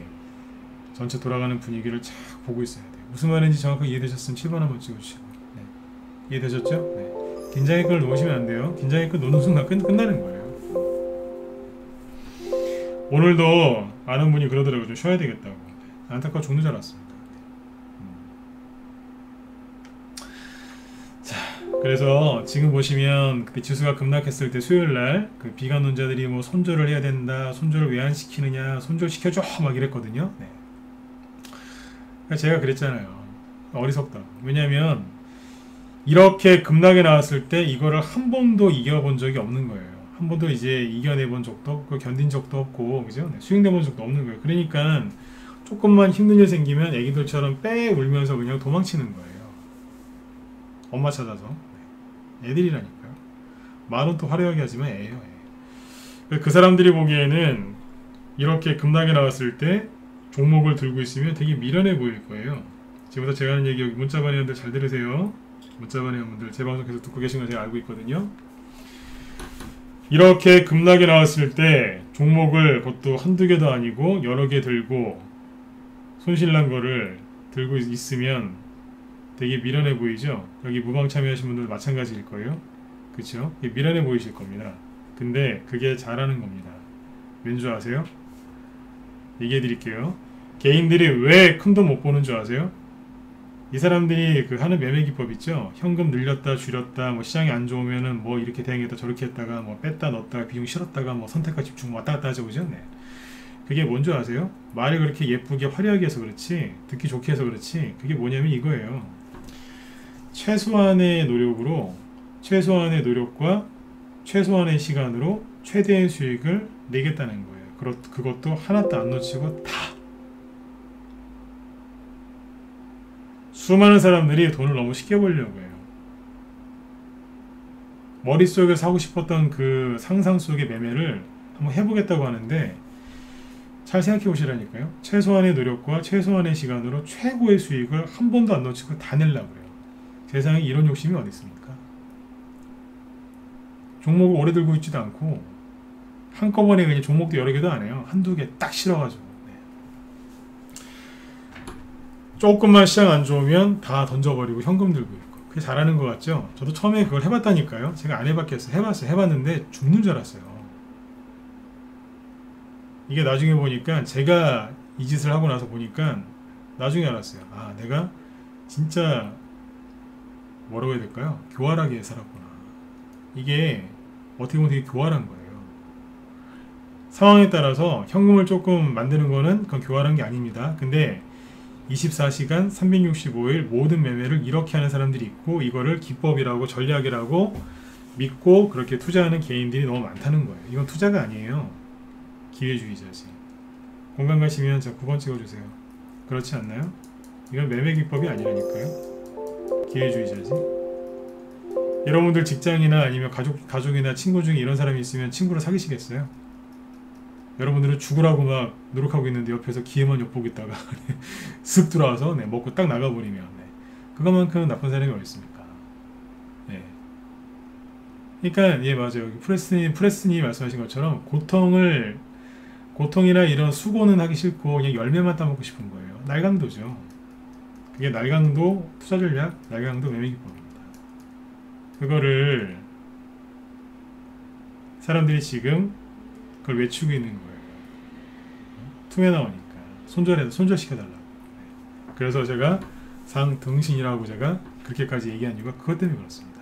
전체 돌아가는 분위기를 쫙 보고 있어야 돼요. 무슨 말인지 정확하게 이해되셨으면 7번 한번 찍어주시고. 네. 이해되셨죠? 네. 긴장의 끈을 놓으시면 안 돼요. 긴장의 끈 놓는 순간 끝나는 거예요. 오늘도 아는 분이 그러더라고요. 좀 쉬어야 되겠다고. 안타까워 죽는 줄 알았습니다. 자, 그래서 지금 보시면 그때 지수가 급락했을 때 수요일날 그 비관론자들이 뭐 손절을 해야 된다, 손절을 왜 안 시키느냐, 손절 시켜줘 막 이랬거든요. 네. 그러니까 제가 그랬잖아요. 어리석다. 왜냐하면 이렇게 급락이 나왔을 때 이거를 한 번도 이겨본 적이 없는 거예요. 한 번도 이제 이겨내본 적도 없고 견딘 적도 없고 그죠? 네, 수익내본 적도 없는 거예요. 그러니까 조금만 힘든 일 생기면 애기들처럼 빼 울면서 그냥 도망치는 거예요. 엄마 찾아서. 네. 애들이라니까요. 말은 또 화려하게 하지만 애예요. 애. 그 사람들이 보기에는 이렇게 급락이 나왔을 때 종목을 들고 있으면 되게 미련해 보일 거예요. 지금부터 제가 하는 얘기 여기 문자반의 분들 잘 들으세요. 문자반의 분들 제 방송 계속 듣고 계신 거 제가 알고 있거든요. 이렇게 급락이 나왔을 때 종목을 그것도 한두 개도 아니고 여러 개 들고 손실난 거를 들고 있으면 되게 미련해 보이죠? 여기 무방 참여하신 분들 마찬가지일 거예요. 그쵸? 미련해 보이실 겁니다. 근데 그게 잘하는 겁니다. 왠 줄 아세요? 얘기해 드릴게요. 개인들이 왜 큰 돈 못 버는 줄 아세요? 이 사람들이 그 하는 매매 기법 있죠. 현금 늘렸다 줄였다 뭐 시장이 안 좋으면은 뭐 이렇게 대응했다 저렇게 했다가 뭐 뺐다 넣었다가 비중 실었다가 뭐 선택과 집중 왔다 갔다 하죠. 그죠? 네. 그게 뭔지 아세요? 말을 그렇게 예쁘게 화려하게 해서 그렇지 듣기 좋게 해서 그렇지 그게 뭐냐면 이거예요. 최소한의 노력으로 최소한의 노력과 최소한의 시간으로 최대의 수익을 내겠다는 거예요. 그것도 하나도 안 놓치고 다. 수많은 사람들이 돈을 너무 쉽게 벌려고 해요. 머릿속에 사고 싶었던 그 상상 속의 매매를 한번 해보겠다고 하는데 잘 생각해 보시라니까요. 최소한의 노력과 최소한의 시간으로 최고의 수익을 한 번도 안 놓치고 다 내려고 그래요. 세상에 이런 욕심이 어디 있습니까? 종목을 오래 들고 있지도 않고 한꺼번에 그냥 종목도 여러 개도 안 해요. 한두 개 딱 실어가지고 네. 조금만 시장 안 좋으면 다 던져버리고 현금 들고 있고 그게 잘하는 것 같죠? 저도 처음에 그걸 해봤다니까요. 제가 안 해봤겠어요. 해봤는데 죽는 줄 알았어요. 이게 나중에 보니까 제가 이 짓을 하고 나서 보니까 나중에 알았어요. 아 내가 진짜 뭐라고 해야 될까요? 교활하게 살았구나. 이게 어떻게 보면 되게 교활한 거예요. 상황에 따라서 현금을 조금 만드는 거는 그건 교활한 게 아닙니다. 근데 24시간 365일 모든 매매를 이렇게 하는 사람들이 있고 이거를 기법이라고 전략이라고 믿고 그렇게 투자하는 개인들이 너무 많다는 거예요. 이건 투자가 아니에요. 기회주의자지. 공감 가시면 저 9번 찍어주세요. 그렇지 않나요? 이건 매매 기법이 아니라니까요. 기회주의자지. 여러분들 직장이나 아니면 가족이나 친구 중에 이런 사람이 있으면 친구를 사귀시겠어요? 여러분들은 죽으라고 막 노력하고 있는데 옆에서 기회만 엿보고 있다가 슥 들어와서 네, 먹고 딱 나가버리면 네. 그것만큼 나쁜 사람이 어디 있습니까? 네. 그러니까 예 맞아요. 프레스니 말씀하신 것처럼 고통이나 이런 수고는 하기 싫고 그냥 열매만 따먹고 싶은 거예요. 날강도죠. 그게 날강도 투자 전략, 날강도 매매 기법입니다. 그거를 사람들이 지금 그걸 외치고 있는 거예요. 퉁에 나오니까 손절시켜달라고. 그래서 제가 상등신이라고 제가 그렇게까지 얘기한 이유가 그것 때문에 그렇습니다.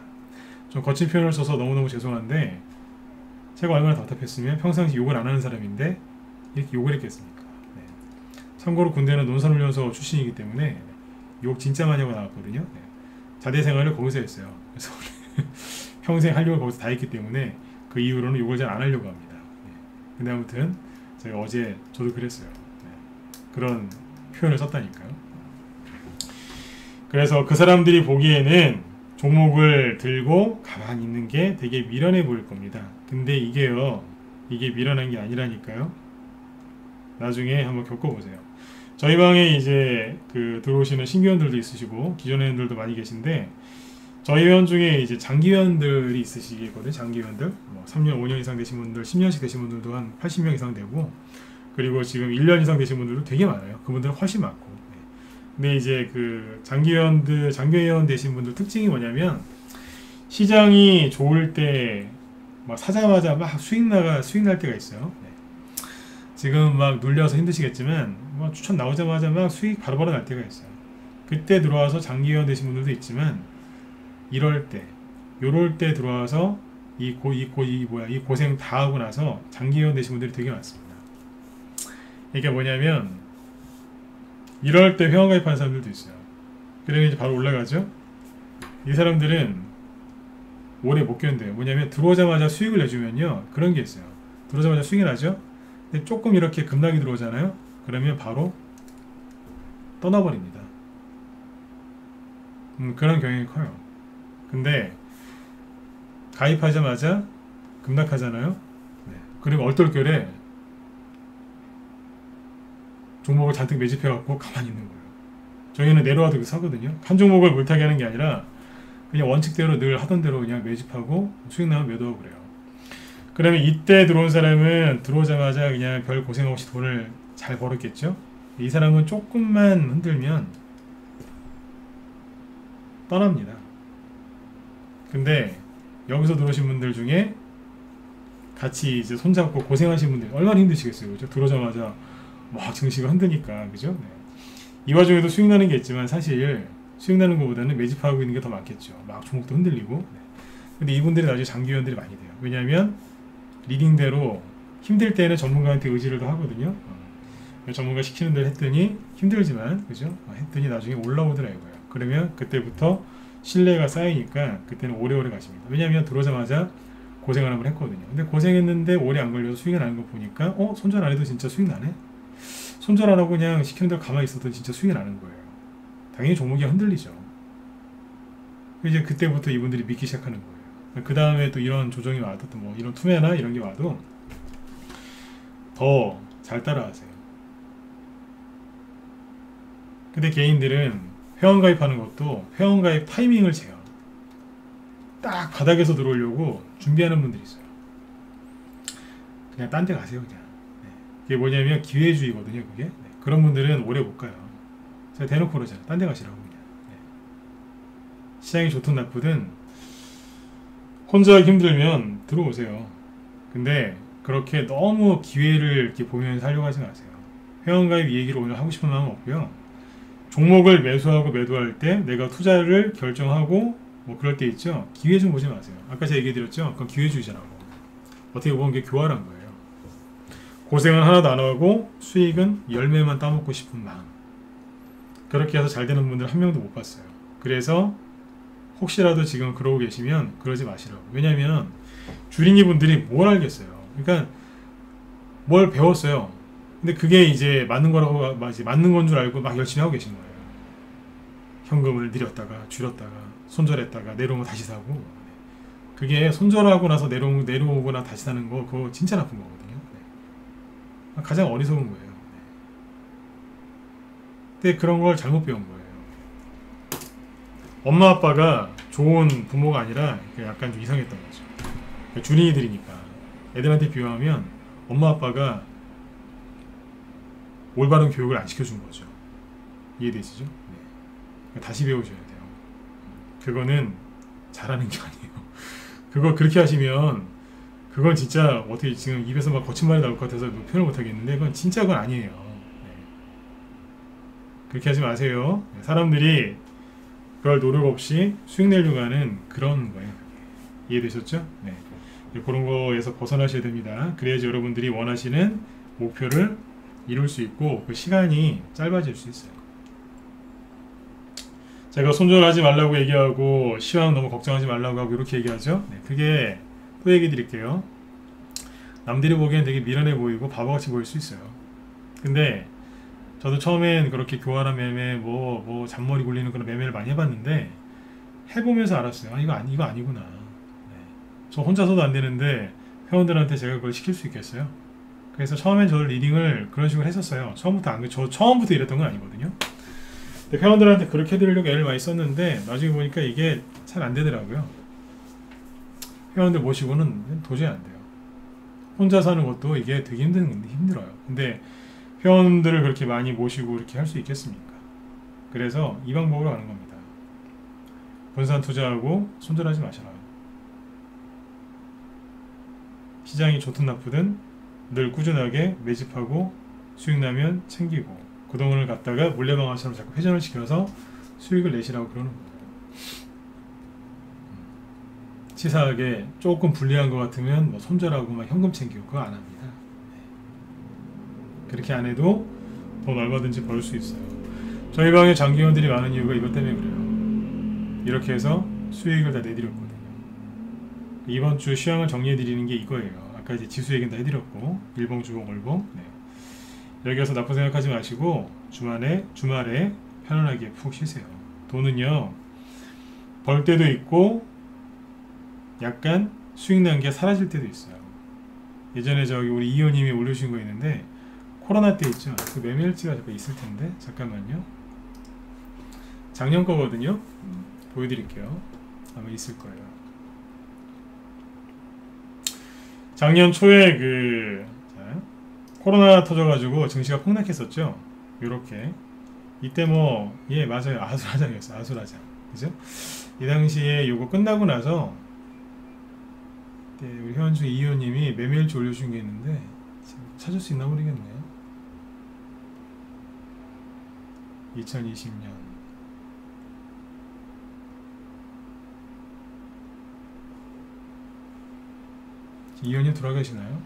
좀 거친 표현을 써서 너무너무 죄송한데 제가 얼마나 답답했으면 평상시 욕을 안 하는 사람인데 이렇게 욕을 했겠습니까? 네. 참고로 군대는 논산훈련소 출신이기 때문에 욕 진짜 많이 하고 나왔거든요. 네. 자대 생활을 거기서 했어요. 그래서 평생 할 욕을 거기서 다 했기 때문에 그 이후로는 욕을 잘 안 하려고 합니다. 네. 근데 아무튼 제가 어제 저도 그랬어요. 네. 그런 표현을 썼다니까요. 그래서 그 사람들이 보기에는 종목을 들고 가만히 있는 게 되게 미련해 보일 겁니다. 근데 이게 미련한 게 아니라니까요. 나중에 한번 겪어보세요. 저희 방에 이제 들어오시는 신규원들도 있으시고 기존 회원들도 많이 계신데 저희 회원 중에 이제 장기 회원들이 있으시거든요. 장기 회원들 3년, 5년 이상 되신 분들, 10년씩 되신 분들도 한 80명 이상 되고 그리고 지금 1년 이상 되신 분들도 되게 많아요. 그분들은 훨씬 많고. 네. 근데 이제 장기 회원 되신 분들 특징이 뭐냐면 시장이 좋을 때 막 사자마자 막 수익 날 때가 있어요. 네. 지금 막 눌려서 힘드시겠지만 추천 나오자마자 막 수익 바로바로 날 때가 있어요. 그때 들어와서 장기 회원 되신 분들도 있지만 요럴 때 들어와서 이 고생 다 하고 나서 장기 회원 되신 분들이 되게 많습니다. 이게 뭐냐면 이럴 때 회원 가입하는 사람들도 있어요. 그러면 이제 바로 올라가죠. 이 사람들은 오래 못 견뎌요. 뭐냐면 들어오자마자 수익을 내주면요 그런 게 있어요. 들어오자마자 수익이 나죠. 근데 조금 이렇게 급락이 들어오잖아요. 그러면 바로 떠나버립니다. 그런 경향이 커요. 근데 가입하자마자 급락하잖아요. 네. 그리고 얼떨결에 종목을 잔뜩 매집해갖고 가만히 있는 거예요. 저희는 내려와도 사거든요. 한 종목을 물타기 하는 게 아니라 그냥 원칙대로 늘 하던 대로 그냥 매집하고 수익 나면 매도하고 그래요. 그러면 이때 들어온 사람은 들어오자마자 그냥 별 고생 없이 돈을 잘 벌었겠죠. 이 사람은 조금만 흔들면 떠납니다. 근데 여기서 들어오신 분들 중에 같이 이제 손잡고 고생하신 분들 얼마나 힘드시겠어요. 그죠? 들어오자마자 막 증시가 흔드니까. 그죠? 네. 이 와중에도 수익 나는 게 있지만 사실 수익 나는 것보다는 매집하고 있는 게 더 많겠죠. 막 종목도 흔들리고. 네. 근데 이분들이 나중에 장기위원들이 많이 돼요. 왜냐하면 리딩대로 힘들 때는 전문가한테 의지를 더 하거든요. 전문가 시키는 대로 했더니 힘들지만 그죠? 했더니 나중에 올라오더라고요. 그러면 그때부터 신뢰가 쌓이니까 그때는 오래오래 가십니다. 왜냐하면 들어오자마자 고생을 한번 했거든요. 근데 고생했는데 오래 안 걸려서 수익이 나는 거 보니까 손절 안 해도 진짜 수익 나네? 손절 안 하고 그냥 시키는 대로 가만히 있어도 진짜 수익이 나는 거예요. 당연히 종목이 흔들리죠. 이제 그때부터 이분들이 믿기 시작하는 거예요. 그 다음에 또 이런 조정이 와도 또 뭐 이런 투매나 이런 게 와도 더 잘 따라하세요. 근데 개인들은 회원가입하는 것도 회원가입 타이밍을 재요. 딱 바닥에서 들어오려고 준비하는 분들이 있어요. 그냥 딴 데 가세요 그냥. 네. 그게 뭐냐면 기회주의거든요 그게. 네. 그런 분들은 오래 못 가요. 제가 대놓고 그러잖아요. 딴 데 가시라고 그냥. 네. 시장이 좋든 나쁘든 혼자 하기 힘들면 들어오세요. 근데 그렇게 너무 기회를 이렇게 보면서 하려고 하지 마세요. 회원가입 이 얘기를 오늘 하고 싶은 마음은 없고요. 종목을 매수하고 매도할 때 내가 투자를 결정하고 뭐 그럴 때 있죠. 기회 좀 보지 마세요. 아까 제가 얘기 드렸죠. 그건 기회주의잖아요. 어떻게 보면 그게 교활한 거예요. 고생은 하나도 안 하고 수익은 열매만 따먹고 싶은 마음. 그렇게 해서 잘 되는 분들 한 명도 못 봤어요. 그래서 혹시라도 지금 그러고 계시면 그러지 마시라고. 왜냐면 주린이 분들이 뭘 알겠어요. 그러니까 뭘 배웠어요. 근데 그게 이제 맞는 거라고 맞는 건 줄 알고 막 열심히 하고 계신 거예요. 현금을 들였다가 줄였다가 손절했다가 내려오면 다시 사고. 그게 손절하고 나서 내려오거나 다시 사는 거 그거 진짜 나쁜 거거든요. 네. 가장 어리석은 거예요. 네. 근데 그런 걸 잘못 배운 거예요. 엄마 아빠가 좋은 부모가 아니라 약간 좀 이상했던 거죠. 그러니까 주린이들이니까 애들한테 비유하면 엄마 아빠가 올바른 교육을 안 시켜준 거죠. 이해되시죠? 네. 그러니까 다시 배우셔야 돼요. 그거는 잘하는 게 아니에요. 그거 그렇게 하시면 그건 진짜 어떻게 지금 입에서 막 거친 말이 나올 것 같아서 표현을 못 하겠는데 그건 진짜 그건 아니에요. 네. 그렇게 하지 마세요. 사람들이 그걸 노력 없이 수익 내려고 하는 그런 거예요. 이해되셨죠? 네. 그런 거에서 벗어나셔야 됩니다. 그래야지 여러분들이 원하시는 목표를 이룰 수 있고 그 시간이 짧아질 수 있어요. 제가 손절하지 말라고 얘기하고 시황 너무 걱정하지 말라고 하고 이렇게 얘기하죠. 네, 그게 또 얘기 드릴게요. 남들이 보기엔 되게 미련해 보이고 바보같이 보일 수 있어요. 근데 저도 처음엔 그렇게 교활한 매매 뭐 잔머리 굴리는 그런 매매를 많이 해봤는데 해보면서 알았어요. 아 이거 아니구나. 네. 저 혼자서도 안 되는데 회원들한테 제가 그걸 시킬 수 있겠어요? 그래서 처음엔 저 리딩을 그런 식으로 했었어요. 저 처음부터 이랬던 건 아니거든요. 근데 회원들한테 그렇게 해드리려고 애를 많이 썼는데 나중에 보니까 이게 잘 안 되더라고요. 회원들 모시고는 도저히 안 돼요. 혼자 사는 것도 이게 되게 힘들어요. 근데 회원들을 그렇게 많이 모시고 이렇게 할 수 있겠습니까? 그래서 이 방법으로 가는 겁니다. 분산 투자하고 손절하지 마셔라. 시장이 좋든 나쁘든 늘 꾸준하게 매집하고 수익 나면 챙기고 그동안을 갖다가 물레방아처럼 자꾸 회전을 시켜서 수익을 내시라고 그러는 거예요. 치사하게 조금 불리한 것 같으면 뭐 손절하고 막 현금 챙기고 그거 안 합니다. 그렇게 안 해도 돈 얼마든지 벌 수 있어요. 저희 방에 장기원들이 많은 이유가 이것 때문에 그래요. 이렇게 해서 수익을 다 내드렸거든요. 이번 주 시황을 정리해 드리는 게 이거예요. 아까 이제 지수 얘기는 다 해드렸고 일봉, 주봉, 월봉. 네. 여기 가서 나쁜 생각하지 마시고 주말에 편안하게 푹 쉬세요. 돈은요 벌 때도 있고 약간 수익 난 게 사라질 때도 있어요. 예전에 저기 우리 이호님이 올려주신 거 있는데 코로나 때 있죠. 그 매매일지가 있을 텐데 잠깐만요. 작년 거거든요. 보여드릴게요. 아마 있을 거예요. 작년 초에 코로나 터져가지고 증시가 폭락했었죠. 요렇게 이때 맞아요. 아수라장이었어요. 아수라장. 그죠? 이 당시에 요거 끝나고 나서 우리 회원 중에 이호님이 매매일지 올려준 게 있는데 찾을 수 있나 모르겠네요. 2020년 이현님 돌아가시나요?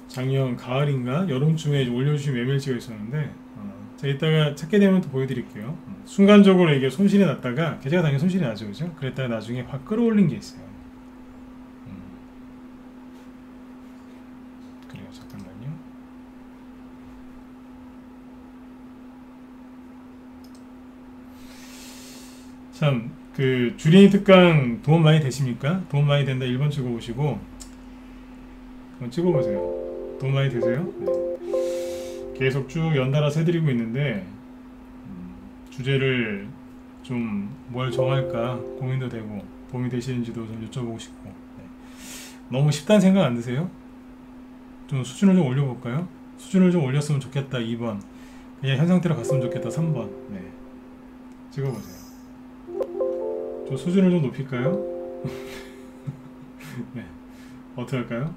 작년 가을인가 여름쯤에 올려주신 메밀지가 있었는데 자 이따가 찾게 되면 또 보여드릴게요. 순간적으로 이게 손실이 났다가 계좌가 당연히 손실이 나죠, 그죠? 그랬다가 나중에 확 끌어올린 게 있어요. 그래요, 잠깐만요. 참 그 주린이 특강 도움 많이 되십니까? 도움 많이 된다 1번 찍어보시고 한번 찍어보세요. 도움 많이 되세요? 네. 계속 쭉 연달아서 해드리고 있는데 주제를 좀 뭘 정할까 고민도 되고 도움이 되시는지도 좀 여쭤보고 싶고 네. 너무 쉽다는 생각 안 드세요? 좀 수준을 좀 올려볼까요? 수준을 좀 올렸으면 좋겠다 2번 그냥 현 상태로 갔으면 좋겠다 3번 네. 찍어보세요. 좀 수준을 좀 높일까요? 네. 어떻게 할까요?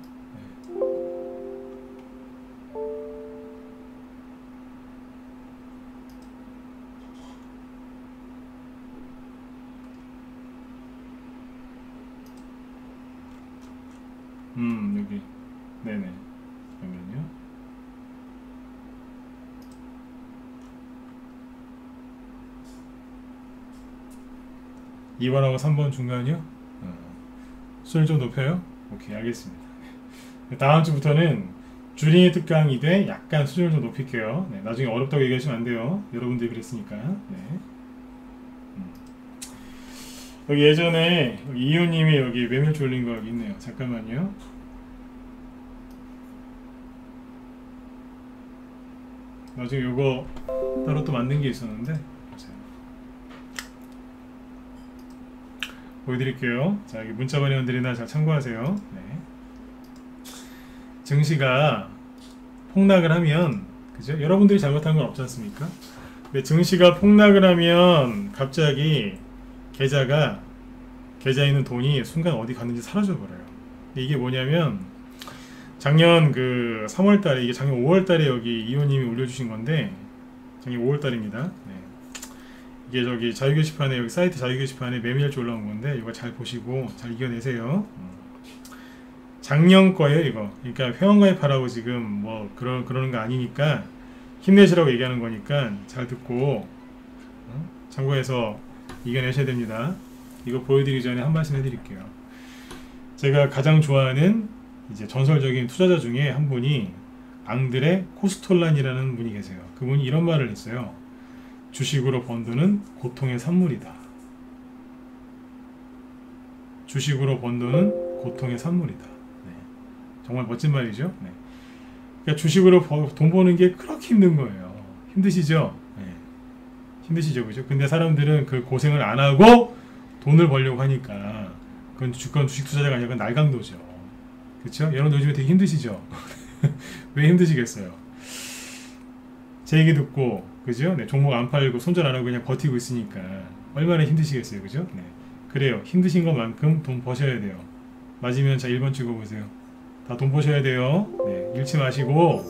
여기 네네 그러면요 2번하고 3번 중간이요? 수를 좀 높여요? 오케이 알겠습니다. 다음 주부터는 주린이 특강이 돼 약간 수준을 좀 높일게요. 네, 나중에 어렵다고 얘기하시면 안 돼요. 여러분들이 그랬으니까. 네. 여기 예전에 이효님이 여기 메밀주 올린 거 여기 있네요. 잠깐만요. 나중에 요거 따로 또 만든 게 있었는데 보세요. 보여드릴게요. 자 여기 문자반 회원들이나 잘 참고하세요. 네. 증시가 폭락을 하면 그죠? 여러분들이 잘못한 건 없지 않습니까? 근데 증시가 폭락을 하면 갑자기 계좌에 있는 돈이 순간 어디 갔는지 사라져 버려요. 이게 뭐냐면 작년 그 3월달에 이게 작년 5월달에 여기 이호님이 올려주신 건데 작년 5월달입니다. 네. 이게 저기 자유 게시판에 여기 사이트 자유 게시판에 메밀주 올라온 건데 이거 잘 보시고 잘 이겨내세요. 작년 거예요 이거. 그러니까 회원가입하라고 지금 뭐 그러는 거 아니니까 힘내시라고 얘기하는 거니까 잘 듣고 참고해서 이겨내셔야 됩니다. 이거 보여드리기 전에 한 말씀 해드릴게요. 제가 가장 좋아하는 이제 전설적인 투자자 중에 한 분이 앙드레 코스톨란이라는 분이 계세요. 그분이 이런 말을 했어요. 주식으로 번 돈은 고통의 산물이다. 주식으로 번 돈은 고통의 산물이다. 네. 정말 멋진 말이죠. 네. 그러니까 주식으로 돈 버는 게 그렇게 힘든 거예요. 힘드시죠? 네. 힘드시죠, 그죠? 근데 사람들은 그 고생을 안 하고 돈을 벌려고 하니까 그건 주식 투자자가 아니라 날강도죠. 그렇죠? 여러분 요즘에 되게 힘드시죠? 왜 힘드시겠어요? 제 얘기 듣고 그죠? 네, 종목 안 팔고 손절 안 하고 그냥 버티고 있으니까 얼마나 힘드시겠어요, 그죠? 네. 그래요. 힘드신 것만큼 돈 버셔야 돼요. 맞으면 자 1번 찍어보세요. 다 돈 버셔야 돼요. 네, 잃지 마시고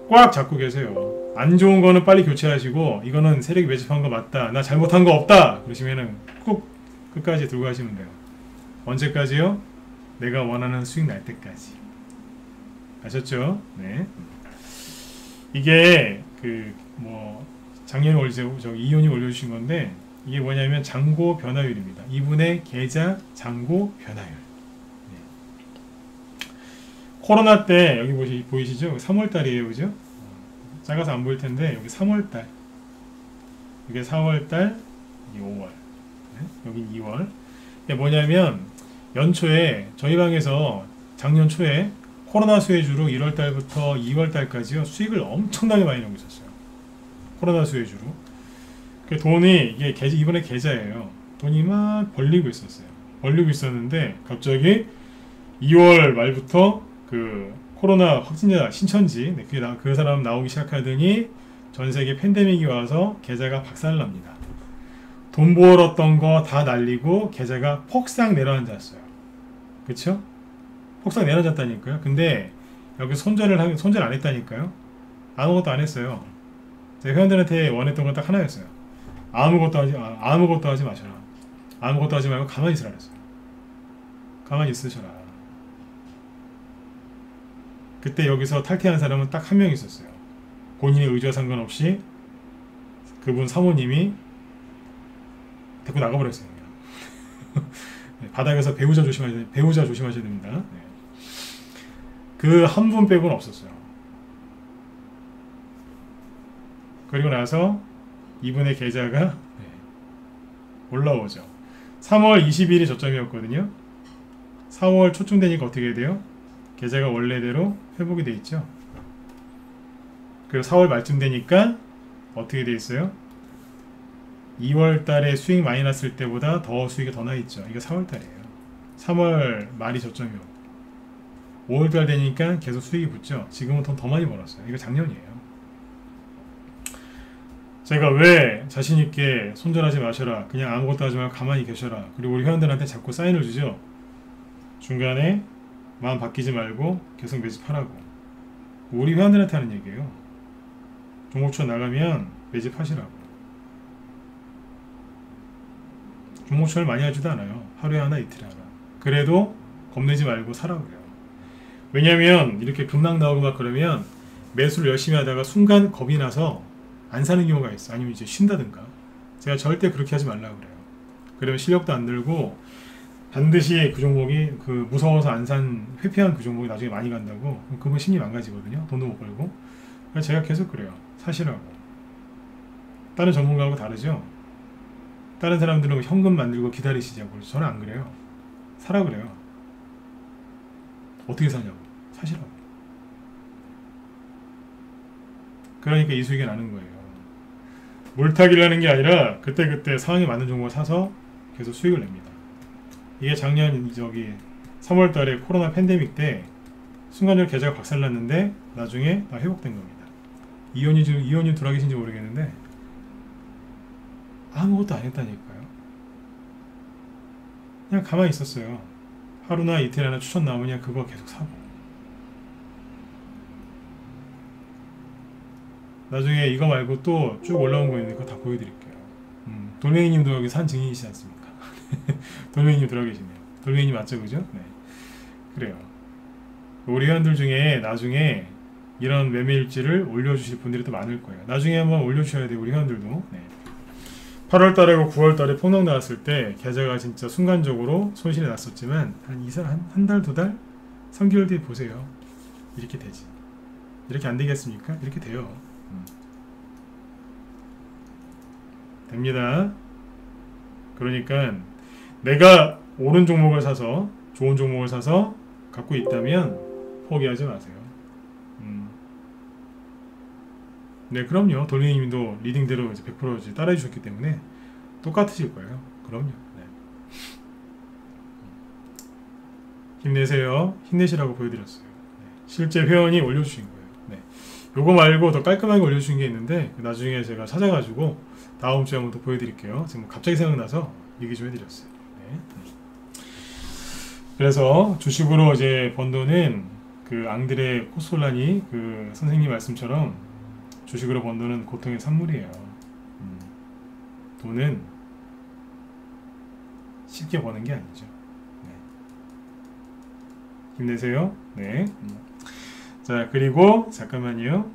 꽉 잡고 계세요. 안 좋은 거는 빨리 교체하시고 이거는 세력이 매집한 거 맞다. 나 잘못한 거 없다. 그러시면은 꼭 끝까지 들고 가시면 돼요. 언제까지요? 내가 원하는 수익 날 때까지. 아셨죠? 네. 이게 그 뭐 작년에 이혼이 올려주신 건데 이게 뭐냐면 잔고 변화율입니다. 이분의 계좌 잔고 변화율. 네. 코로나 때 여기 보이시죠? 3월달이에요, 그죠? 작아서 안 보일 텐데 여기 3월달, 이게 4월달, 이게 5월, 네? 여기 2월. 이게 뭐냐면 연초에 저희 방에서 작년 초에 코로나 수혜주로 1월달부터 2월달까지요 수익을 엄청나게 많이 내고 있었어요. 코로나 수혜주로. 그 돈이 이게 이번에 계좌예요. 돈이 막 벌리고 있었어요. 벌리고 있었는데 갑자기 2월 말부터 그 코로나 확진자 신천지 그 사람 나오기 시작하더니 전 세계 팬데믹이 와서 계좌가 박살납니다. 돈 벌었던 거 다 날리고 계좌가 폭삭 내려앉았어요. 그쵸? 폭삭 내려앉았다니까요. 근데 여기 손절 안 했다니까요. 아무것도 안 했어요. 제가 회원들한테 원했던 건 딱 하나였어요. 아무것도 하지 마셔라. 아무것도 하지 말고 가만히 있으라 그랬어요. 가만히 있으셔라. 그때 여기서 탈퇴한 사람은 딱 한 명 있었어요. 본인의 의지와 상관없이 그분 사모님이 데리고 나가버렸어요. 네, 바닥에서 배우자 조심하셔야 됩니다. 네. 그 한 분 빼고는 없었어요. 그리고 나서 이분의 계좌가 네, 올라오죠. 3월 20일이 저점이었거든요. 4월 초쯤 되니까 어떻게 돼요? 계좌가 원래대로 회복이 돼 있죠. 그리고 4월 말쯤 되니까 어떻게 돼 있어요? 2월 달에 수익 많이 났을 때보다 더 수익이 더 나 있죠. 이게 4월 달이에요. 3월 말이 저점이고 5월 달 되니까 계속 수익이 붙죠. 지금은 더 많이 벌었어요. 이거 작년이에요. 제가 왜 자신있게 손절하지 마셔라, 그냥 아무것도 하지 말고 가만히 계셔라, 그리고 우리 회원들한테 자꾸 사인을 주죠. 중간에 마음 바뀌지 말고 계속 매집하라고. 우리 회원들한테 하는 얘기예요. 종목추천 나가면 매집하시라고. 종목추천을 많이 하지도 않아요. 하루에 하나 이틀에 하나. 그래도 겁내지 말고 사라고 그래요. 왜냐면 이렇게 급락 나오고 막 그러면 매수를 열심히 하다가 순간 겁이 나서 안 사는 경우가 있어. 아니면 이제 쉰다든가. 제가 절대 그렇게 하지 말라고 그래요. 그러면 실력도 안 들고 반드시 그 종목이 그 무서워서 안 산 회피한 그 종목이 나중에 많이 간다고. 그건 심리 망가지거든요. 돈도 못 벌고. 그래서 제가 계속 그래요. 사시라고. 다른 전문가하고 다르죠. 다른 사람들은 현금 만들고 기다리시자고. 저는 안 그래요. 사라 그래요. 어떻게 사냐고. 사시라고. 그러니까 이 수익이 나는 거예요. 물타기를 하는 게 아니라 그때그때 상황에 맞는 종목을 사서 계속 수익을 냅니다. 이게 작년 3월 달에 코로나 팬데믹 때 순간적으로 계좌가 박살났는데 나중에 다 회복된 겁니다. 이혼이 돌아계신지 모르겠는데 아무것도 안 했다니까요. 그냥 가만히 있었어요. 하루나 이틀 하나 추천 나오면 그거 계속 사고. 나중에 이거 말고 또 쭉 올라온 거 있는데 그거 다 보여드릴게요. 돌멩이님도 여기 산 증인이시지 않습니까? 돌멩이님 들어가 계시네요. 돌멩이님 맞죠, 그죠? 네. 그래요. 우리 회원들 중에 나중에 이런 매매일지를 올려주실 분들이 또 많을 거예요. 나중에 한번 올려주셔야 돼요, 우리 회원들도. 네. 8월 달하고 9월 달에 폭락 나왔을 때 계좌가 진짜 순간적으로 손실이 났었지만 한 달, 두 달? 3개월 뒤에 보세요. 이렇게 되지. 이렇게 안 되겠습니까? 이렇게 돼요. 됩니다. 그러니까 내가 옳은 종목을 사서 좋은 종목을 사서 갖고 있다면 포기하지 마세요. 네, 그럼요. 돌리님도 리딩대로 이제 100% 따라해 주셨기 때문에 똑같으실 거예요. 그럼요. 네. 힘내세요. 힘내시라고 보여드렸어요. 네. 실제 회원이 올려주신 거예요. 네. 요거 말고 더 깔끔하게 올려주신 게 있는데 나중에 제가 찾아가지고 다음 주에 한번 더 보여드릴게요. 지금 갑자기 생각나서 얘기 좀 해드렸어요. 네. 그래서 주식으로 이제 번 돈은 그 앙드레 코솔라니 그 선생님 말씀처럼 주식으로 번 돈은 고통의 산물이에요. 돈은 쉽게 버는 게 아니죠. 네. 힘내세요. 네. 자, 그리고 잠깐만요.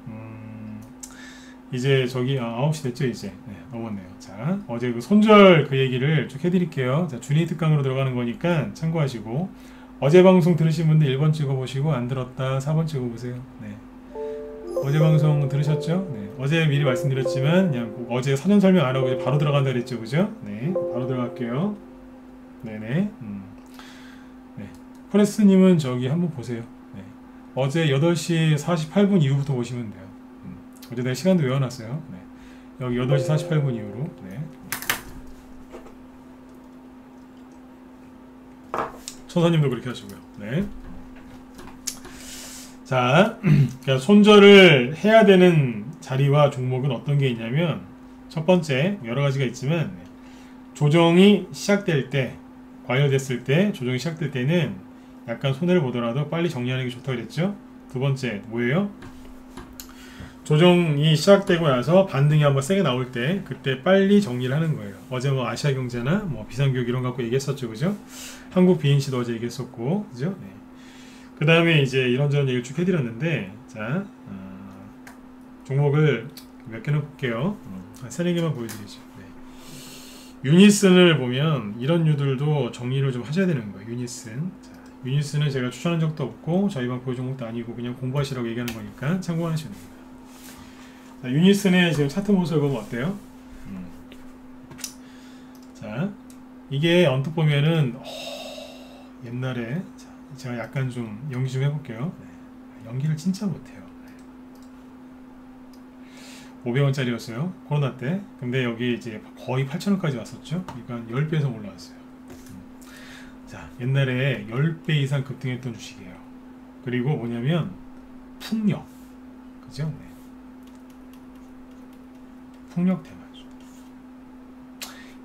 이제 저기 9시 됐죠 이제. 네, 넘었네요. 자, 어제 그 손절 그 얘기를 쭉 해드릴게요. 자, 준이 특강으로 들어가는 거니까 참고하시고, 어제 방송 들으신 분들 1번 찍어보시고 안 들었다 4번 찍어보세요. 네. 어제 방송 들으셨죠? 네. 어제 미리 말씀드렸지만 그냥 어제 사전 설명 안 하고 바로 들어간다 그랬죠, 그죠? 네, 바로 들어갈게요. 네네. 네. 프레스님은 저기 한번 보세요. 네. 어제 8시 48분 이후부터 보시면 돼요. 어제 내가 시간도 외워놨어요. 네. 여기 8시 48분 이후로. 네. 천사님도 그렇게 하시고요. 네. 자, 그러니까 손절을 해야 되는 자리와 종목은 어떤 게 있냐면, 첫 번째, 여러 가지가 있지만, 조정이 시작될 때, 과열됐을 때, 조정이 시작될 때는 약간 손해를 보더라도 빨리 정리하는 게 좋다고 그랬죠? 두 번째, 뭐예요? 조정이 시작되고 나서 반등이 한번 세게 나올 때 그때 빨리 정리를 하는 거예요. 어제 뭐 아시아경제나 뭐 비상교육 이런 거 갖고 얘기했었죠, 그죠? 한국 BNC도 어제 얘기했었고, 그죠? 네. 그 다음에 이제 이런저런 얘기를 쭉 해드렸는데, 자, 종목을 몇 개는 볼게요. 한 3-4개만 보여드리죠. 네. 유니슨을 보면 이런 류들도 정리를 좀 하셔야 되는 거예요. 유니슨. 자, 유니슨은 제가 추천한 적도 없고 저희 방 보유 종목도 아니고 그냥 공부하시라고 얘기하는 거니까 참고하시면 됩니다. 자, 유니슨의 지금 차트 모습을 보면 어때요? 자, 이게 언뜻 보면은 옛날에 자, 제가 약간 좀 연기 좀 해볼게요. 네. 연기를 진짜 못해요. 네. 500원짜리였어요. 코로나 때. 근데 여기 이제 거의 8,000원까지 왔었죠. 그러니까 한 10배 이상 올라왔어요. 자, 옛날에 10배 이상 급등했던 주식이에요. 그리고 뭐냐면 풍력. 그죠? 네. 풍력 대마주.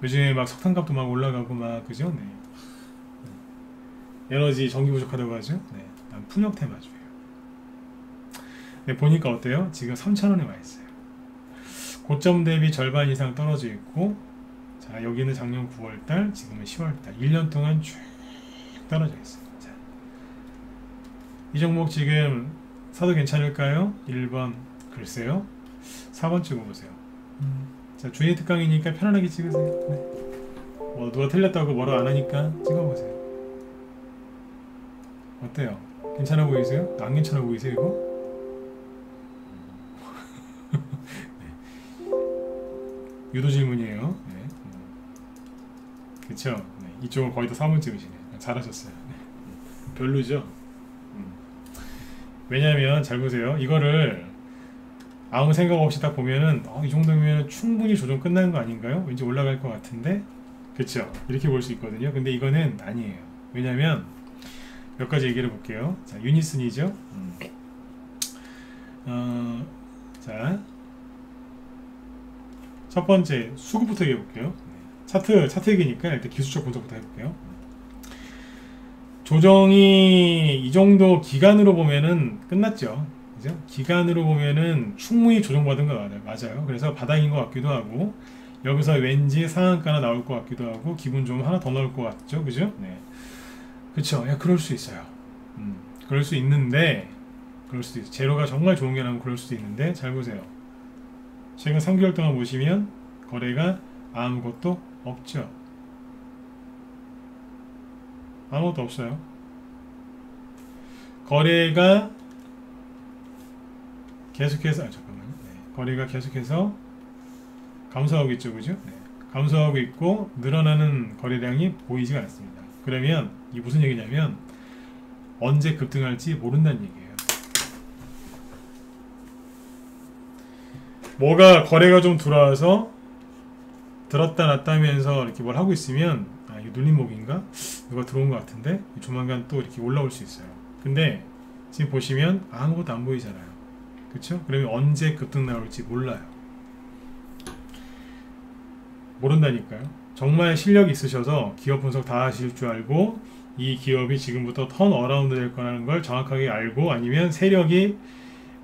요즘에 막 석탄값도 막 올라가고 막 그죠? 네. 에너지 전기 부족하다고 하죠? 네. 난 풍력 대마주예요. 네, 보니까 어때요? 지금 3,000원에 와 있어요. 고점 대비 절반 이상 떨어져 있고, 자, 여기는 작년 9월달, 지금은 10월달, 1년 동안 쭉 떨어져 있어요. 자, 이 종목 지금 사도 괜찮을까요? 1번 글쎄요. 4번 찍어보세요. 자, 주의 특강이니까 편안하게 찍으세요. 네. 뭐 누가 틀렸다고 뭐라 안 하니까 찍어보세요. 어때요? 괜찮아 보이세요? 안 괜찮아 보이세요 이거? 네. 유도 질문이에요. 네. 그쵸? 네. 이쪽은 거의 다 3번 찍으시네요. 잘하셨어요. 네. 별로죠? 왜냐면 잘 보세요. 이거를 아무 생각 없이 딱 보면은 이 정도면 충분히 조정 끝나는 거 아닌가요? 왠지 올라갈 것 같은데, 그쵸? 이렇게 볼 수 있거든요. 근데 이거는 아니에요. 왜냐면 몇 가지 얘기를 볼게요. 자, 유니슨이죠. 자, 첫 번째 수급부터 얘기해 볼게요. 차트 얘기니까 일단 기술적 분석부터 해볼게요. 조정이 이 정도 기간으로 보면은 끝났죠. 그죠? 기간으로 보면은 충분히 조정받은 거 맞아요. 그래서 바닥인 것 같기도 하고, 여기서 왠지 상한가나 나올 것 같기도 하고, 기분 좀 하나 더 나올 것 같죠. 그죠? 네. 그쵸. 야, 그럴 수 있어요. 그럴 수 있는데, 재료가 정말 좋은 게 나오면 그럴 수도 있는데, 잘 보세요. 최근 3개월 동안 보시면, 거래가 아무것도 없죠. 아무것도 없어요. 거래가 계속해서 거래가 계속해서 감소하고 있죠, 그죠? 네. 감소하고 있고 늘어나는 거래량이 보이지가 않습니다. 그러면 이게 무슨 얘기냐면 언제 급등할지 모른다는 얘기예요. 뭐가 거래가 좀 들어와서 들었다 놨다 하면서 이렇게 뭘 하고 있으면 이거 눌림목인가? 누가 들어온 것 같은데 조만간 또 이렇게 올라올 수 있어요. 근데 지금 보시면 아무것도 안 보이잖아요. 그쵸? 그러면 언제 급등 나올지 몰라요. 모른다니까요. 정말 실력이 있으셔서 기업 분석 다 하실 줄 알고 이 기업이 지금부터 턴 어라운드 될 거라는 걸 정확하게 알고, 아니면 세력이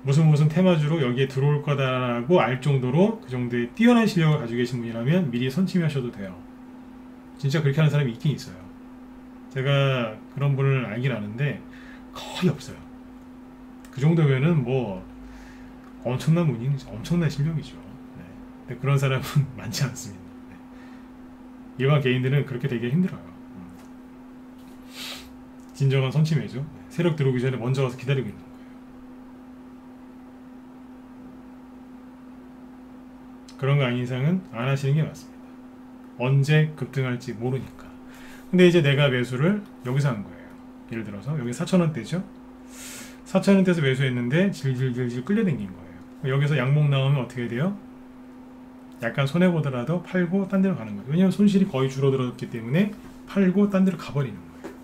무슨 테마주로 여기에 들어올 거다라고 알 정도로 그 정도의 뛰어난 실력을 가지고 계신 분이라면 미리 선침하셔도 돼요. 진짜 그렇게 하는 사람이 있긴 있어요. 제가 그런 분을 알긴 아는데 거의 없어요. 그 정도면은 뭐 엄청난 분이 엄청난 실력이죠. 네. 근데 그런 사람은 많지 않습니다. 네. 일반 개인들은 그렇게 되게 힘들어요. 진정한 선침해죠. 네. 세력 들어오기 전에 먼저 와서 기다리고 있는 거예요. 그런 거 아닌 이상은 안 하시는 게 맞습니다. 언제 급등할지 모르니까. 근데 이제 내가 매수를 여기서 한 거예요. 예를 들어서 여기 4,000원대죠. 4,000원대에서 매수했는데 질질질질 끌려당긴 거예요. 여기서 양목 나오면 어떻게 돼요? 약간 손해보더라도 팔고 딴 데로 가는 거예요. 왜냐면 손실이 거의 줄어들었기 때문에 팔고 딴 데로 가버리는 거예요.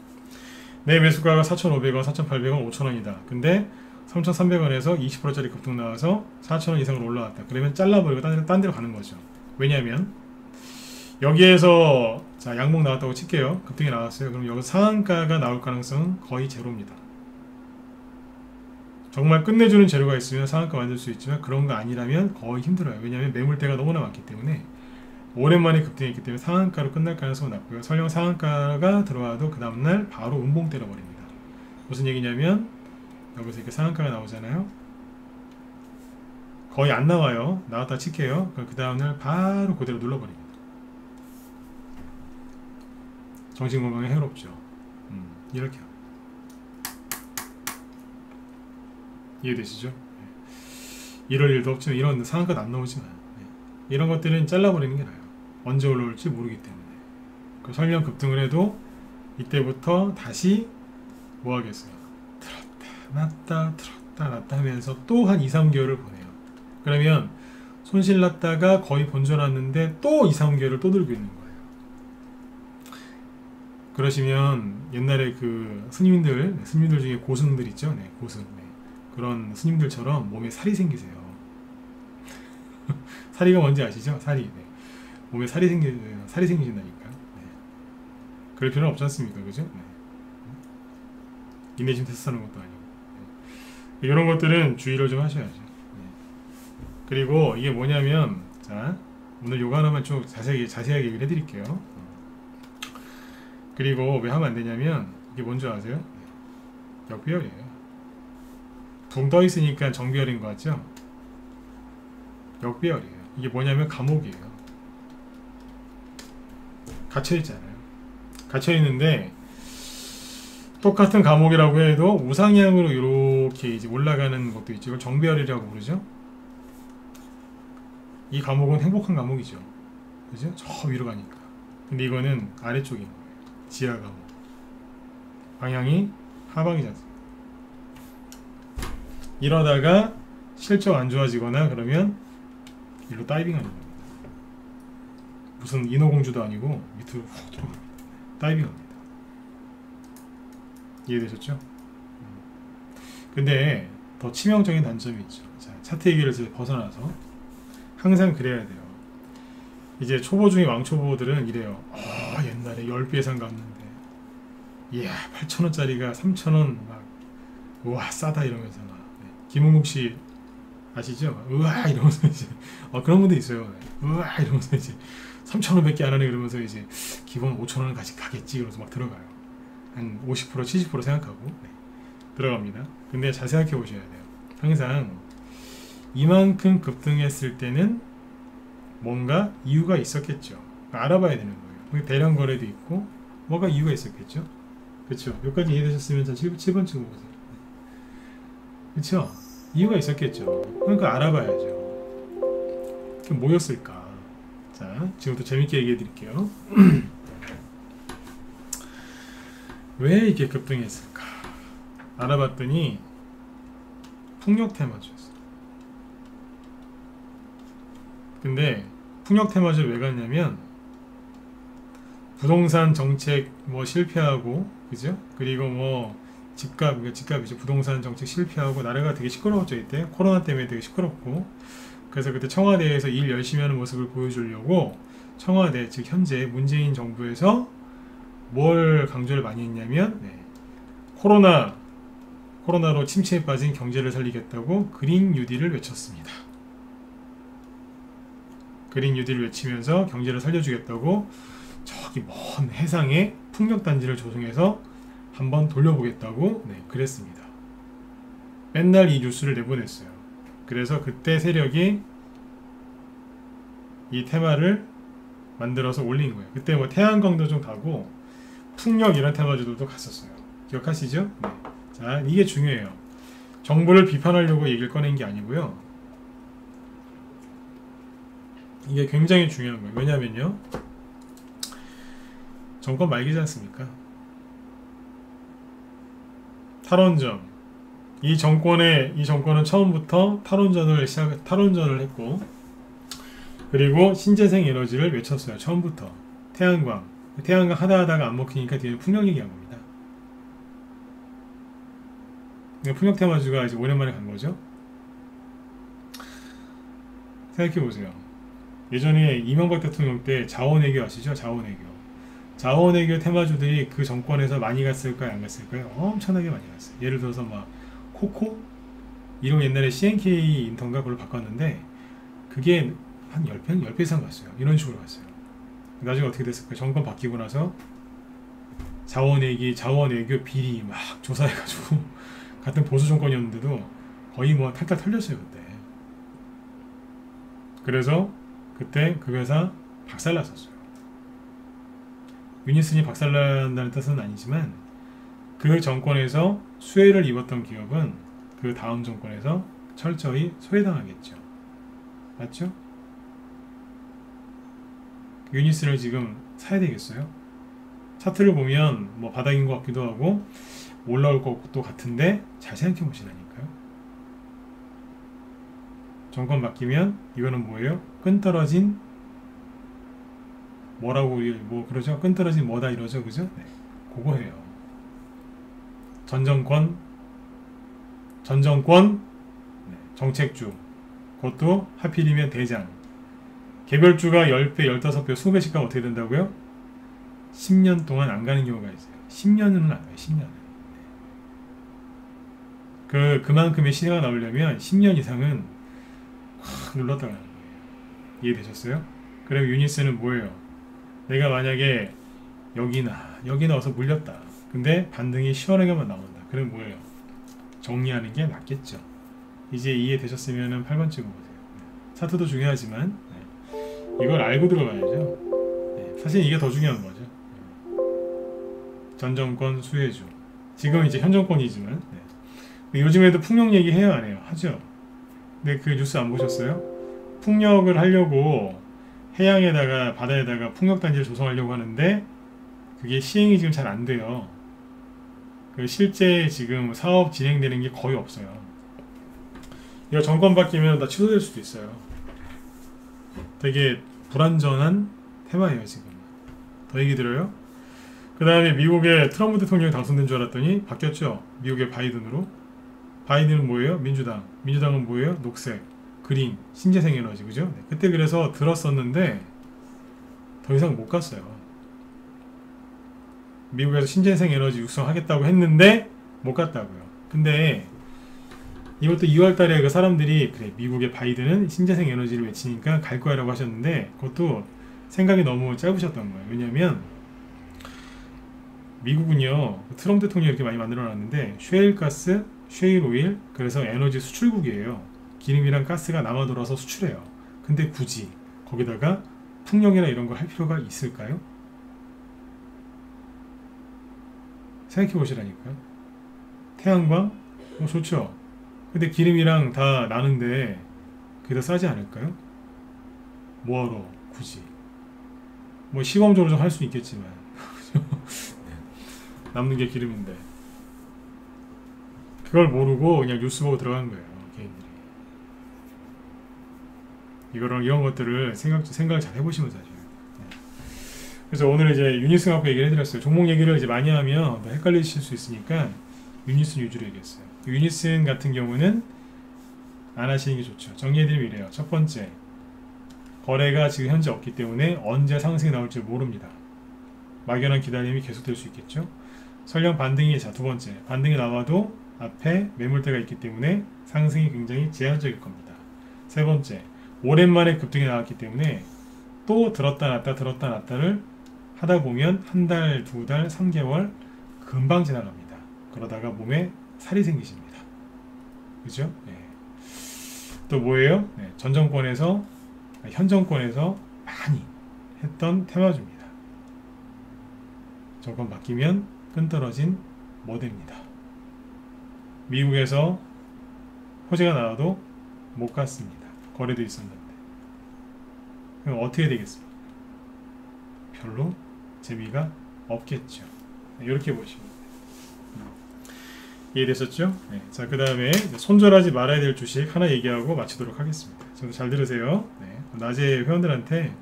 내 매수가가 4,500원, 4,800원, 5,000원이다. 근데 3,300원에서 20%짜리 급등 나와서 4,000원 이상으로 올라왔다. 그러면 잘라버리고 딴 데로 가는 거죠. 왜냐하면 여기에서 자, 양목 나왔다고 칠게요. 급등이 나왔어요. 그럼 여기서 상한가가 나올 가능성은 거의 제로입니다. 정말 끝내주는 재료가 있으면 상한가 만들 수 있지만 그런 거 아니라면 거의 힘들어요. 왜냐하면 매물대가 너무나 많기 때문에 오랜만에 급등했기 때문에 상한가로 끝날 가능성은 낮고요. 설령 상한가가 들어와도 그 다음날 바로 운봉 때려버립니다. 무슨 얘기냐면 여기서 이렇게 상한가가 나오잖아요. 거의 안 나와요. 나왔다 칠게요. 그 다음날 바로 그대로 눌러버립니다. 정신건강에 해롭죠. 이렇게 이해되시죠? 이럴 일도 없지만 이런 상한가도 안 나오지만 이런 것들은 잘라버리는 게 나아요. 언제 올라올지 모르기 때문에. 설령 급등을 해도 이때부터 다시 뭐 하겠어요? 들었다 놨다 하면서 또 한 2, 3개월을 보내요. 그러면 손실 났다가 거의 본전왔는데 또 2, 3개월을 또 들고 있는 거예요. 그러시면 옛날에 그 스님들 중에 고승들 있죠? 네, 고승. 네. 그런 스님들처럼 몸에 살이 생기세요. 살이가 뭔지 아시죠? 살이. 네. 몸에 살이 생기신다니까. 네. 그럴 필요는 없지 않습니까? 그죠? 네. 인내심 테스트 하는 것도 아니고. 네. 이런 것들은 주의를 좀 하셔야죠. 네. 그리고 이게 뭐냐면, 자, 오늘 요거 하나만 좀 자세하게 얘기를 해드릴게요. 그리고 왜 하면 안 되냐면, 이게 뭔지 아세요? 네. 역배열이에요. 붕 떠 있으니까 정배열인 것 같죠? 역배열이에요. 이게 뭐냐면 감옥이에요. 갇혀있잖아요. 갇혀있는데 똑같은 감옥이라고 해도 우상향으로 이렇게 이제 올라가는 것도 있죠. 이걸 정배열이라고 부르죠. 이 감옥은 행복한 감옥이죠. 그죠? 저 위로 가니까. 근데 이거는 아래쪽인 거예요. 지하 감옥. 방향이 하방이지 않습니까? 이러다가 실적 안 좋아지거나 그러면 일로 다이빙하는 겁니다. 무슨 인어공주도 아니고 밑으로 훅 들어갑니다. 다이빙합니다. 이해되셨죠? 근데 더 치명적인 단점이 있죠. 자, 차트 얘기를 벗어나서 항상 그래야 돼요. 이제 초보 중에 왕초보들은 이래요. 옛날에 10배 이상 갔는데 이야 8,000원짜리가 3,000원 막 우와 싸다 이러면서 막 김은국 씨 아시죠? 우와 이러면서 이제 그런 분도 있어요. 우와 이러면서 이제 3,000원밖에 안 하네 그러면서 이제 기본 5,000원은 같이 가겠지 이러면서 막 들어가요. 한 50% 70% 생각하고 들어갑니다. 근데 잘 생각해 보셔야 돼요. 항상 이만큼 급등했을 때는 뭔가 이유가 있었겠죠. 알아봐야 되는 거예요. 대량 거래도 있고 뭐가 이유가 있었겠죠. 그렇죠. 여기까지 이해되셨으면 7번 찍어 보세요. 그렇죠. 이유가 있었겠죠. 그러니까 알아봐야죠. 그게 뭐였을까? 자, 지금부터 재밌게 얘기해 드릴게요. 왜 이게 급등했을까? 알아봤더니 풍력 테마주였어요. 근데 풍력 테마주를 왜 갔냐면 부동산 정책 뭐 실패하고 그죠? 그리고 뭐 집값이죠. 부동산 정책 실패하고 나라가 되게 시끄러웠죠. 이때 코로나 때문에 되게 시끄럽고 그래서 그때 청와대에서 일 열심히 하는 모습을 보여주려고 청와대 즉 현재 문재인 정부에서 뭘 강조를 많이 했냐면 코로나로 침체에 빠진 경제를 살리겠다고 그린 뉴딜을 외쳤습니다. 그린 뉴딜을 외치면서 경제를 살려주겠다고 저기 먼 해상에 풍력단지를 조성해서 한번 돌려보겠다고 그랬습니다. 맨날 이 뉴스를 내보냈어요. 그래서 그때 세력이 이 테마를 만들어서 올린 거예요. 그때 뭐 태양광도 좀 가고 풍력 이런 테마주들도 갔었어요. 기억하시죠? 네. 자, 이게 중요해요. 정부를 비판하려고 얘기를 꺼낸 게 아니고요. 이게 굉장히 중요한 거예요. 왜냐면요. 정권 말기지 않습니까? 탈원전. 이 정권은 처음부터 탈원전을 했고, 그리고 신재생 에너지를 외쳤어요. 처음부터. 태양광 하다가 안 먹히니까 뒤에 풍력 얘기한 겁니다. 풍력 테마주가 이제 오랜만에 간 거죠. 생각해보세요. 예전에 이명박 대통령 때 자원외교 아시죠? 자원외교 테마주들이 그 정권에서 많이 갔을까요? 안 갔을까요? 엄청나게 많이 갔어요. 예를 들어서 막 코코? 이름 옛날에 CNK 인턴가 그걸 바꿨는데 그게 한 10배 이상 갔어요. 이런 식으로 갔어요. 나중에 어떻게 됐을까요? 정권 바뀌고 나서 자원외기, 자원외교 비리 막 조사해가지고 같은 보수 정권이었는데도 거의 뭐 탈탈 털렸어요 그때. 그래서 그때 그 회사 박살났었어요. 유니슨이 박살난다는 뜻은 아니지만 그 정권에서 수혜를 입었던 기업은 그 다음 정권에서 철저히 소외당하겠죠. 맞죠? 유니슨을 지금 사야 되겠어요? 차트를 보면 뭐 바닥인 것 같기도 하고 올라올 것도 같은데 잘 생각해 보시라니까요. 정권 바뀌면 이거는 뭐예요? 끈떨어진 뭐라고 뭐 그러죠? 끈떨어진 뭐다 이러죠, 그죠? 네, 그거예요. 전 정권 네, 정책주 그것도 하필이면 대장 개별주가 10배, 15배, 20배씩 가면 어떻게 된다고요? 10년 동안 안 가는 경우가 있어요. 10년은 안 가요. 10년은. 그만큼의 시세가 나오려면 10년 이상은 확 눌렀다 가는 거예요. 이해되셨어요? 그럼 유니스는 뭐예요? 내가 만약에 여기나 와서 물렸다. 근데 반등이 시원하게만 나온다. 그럼 뭐예요? 정리하는 게 낫겠죠. 이제 이해되셨으면 8번 찍어보세요. 차트도 중요하지만 이걸 알고 들어가야죠. 네, 사실 이게 더 중요한 거죠. 전 정권 수혜주. 지금 이제 현 정권이지만 요즘에도 풍력 얘기 해요 안 해요? 하죠. 근데 그 뉴스 안 보셨어요? 풍력을 하려고 해양에다가 바다에다가 풍력단지를 조성하려고 하는데 그게 시행이 지금 잘 안 돼요. 실제 지금 사업 진행되는 게 거의 없어요. 이거 정권 바뀌면 다 취소될 수도 있어요. 되게 불안전한 테마예요 지금. 더 얘기 들어요? 그 다음에 미국의 트럼프 대통령이 당선된 줄 알았더니 바뀌었죠. 미국의 바이든으로. 바이든은 뭐예요? 민주당. 민주당은 뭐예요? 녹색, 그린, 신재생 에너지, 그죠? 네, 그때 그래서 들었었는데 더 이상 못 갔어요. 미국에서 신재생 에너지 육성하겠다고 했는데 못 갔다고요. 근데 이것도 2월달에 그 사람들이 그래 미국의 바이든은 신재생 에너지를 외치니까 갈 거야 라고 하셨는데 그것도 생각이 너무 짧으셨던 거예요. 왜냐면 미국은요 트럼프 대통령이 이렇게 많이 만들어 놨는데 셰일가스, 셰일오일 그래서 에너지 수출국이에요. 기름이랑 가스가 남아 돌아서 수출해요. 근데 굳이 거기다가 풍력이나 이런 걸 할 필요가 있을까요? 생각해 보시라니까요. 태양광? 좋죠. 근데 기름이랑 다 나는데 그게 더 싸지 않을까요? 뭐하러 굳이 뭐 시범적으로 좀 할 수 있겠지만 남는 게 기름인데 그걸 모르고 그냥 뉴스 보고 들어간 거예요. 개인들이. 이런 것들을 생각을 잘 해보시면 사실. 그래서 오늘 이제 유니슨 갖고 얘기를 해드렸어요. 종목 얘기를 이제 많이 하면 더 헷갈리실 수 있으니까 유니슨 위주로 얘기했어요. 유니슨 같은 경우는 안 하시는 게 좋죠. 정리해드리면 이래요. 첫 번째, 거래가 지금 현재 없기 때문에 언제 상승이 나올지 모릅니다. 막연한 기다림이 계속될 수 있겠죠. 설령 반등이, 자, 두 번째, 반등이 나와도 앞에 매물대가 있기 때문에 상승이 굉장히 제한적일 겁니다. 세 번째, 오랜만에 급등이 나왔기 때문에 또 들었다 놨다를 하다 보면 한 달, 두 달, 3개월 금방 지나갑니다. 그러다가 몸에 살이 생기십니다. 그죠? 네. 또 뭐예요? 네. 현 정권에서 많이 했던 테마주입니다. 정권 바뀌면 끈떨어진 모델입니다. 미국에서 호재가 나와도 못 갔습니다. 거래도 있었는데. 그럼 어떻게 되겠습니까? 별로 재미가 없겠죠. 네, 이렇게 보시면 돼요. 이해되셨죠? 네. 자, 그 다음에 손절하지 말아야 될 주식 하나 얘기하고 마치도록 하겠습니다. 저도 잘 들으세요. 네. 낮에 회원들한테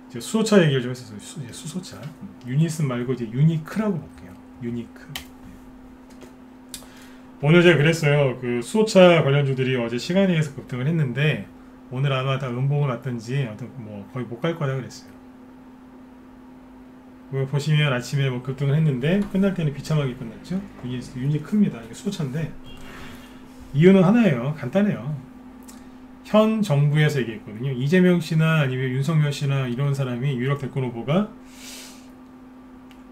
이제 수소차 얘기를 좀 했었어요. 수소차. 유니슨 말고 이제 유니크라고 볼게요. 유니크. 네. 오늘 제가 그랬어요. 그 수소차 관련주들이 어제 시간에 의해서 급등을 했는데 오늘 아마 다 음봉을 맞든지 뭐 거의 못 갈 거라 그랬어요. 보시면 아침에 뭐 급등을 했는데 끝날 때는 비참하게 끝났죠. 유니크입니다. 이게 수소차인데 이유는 하나예요. 간단해요. 현 정부에서 얘기했거든요. 이재명 씨나 아니면 윤석열 씨나 이런 사람이 유력 대권 후보가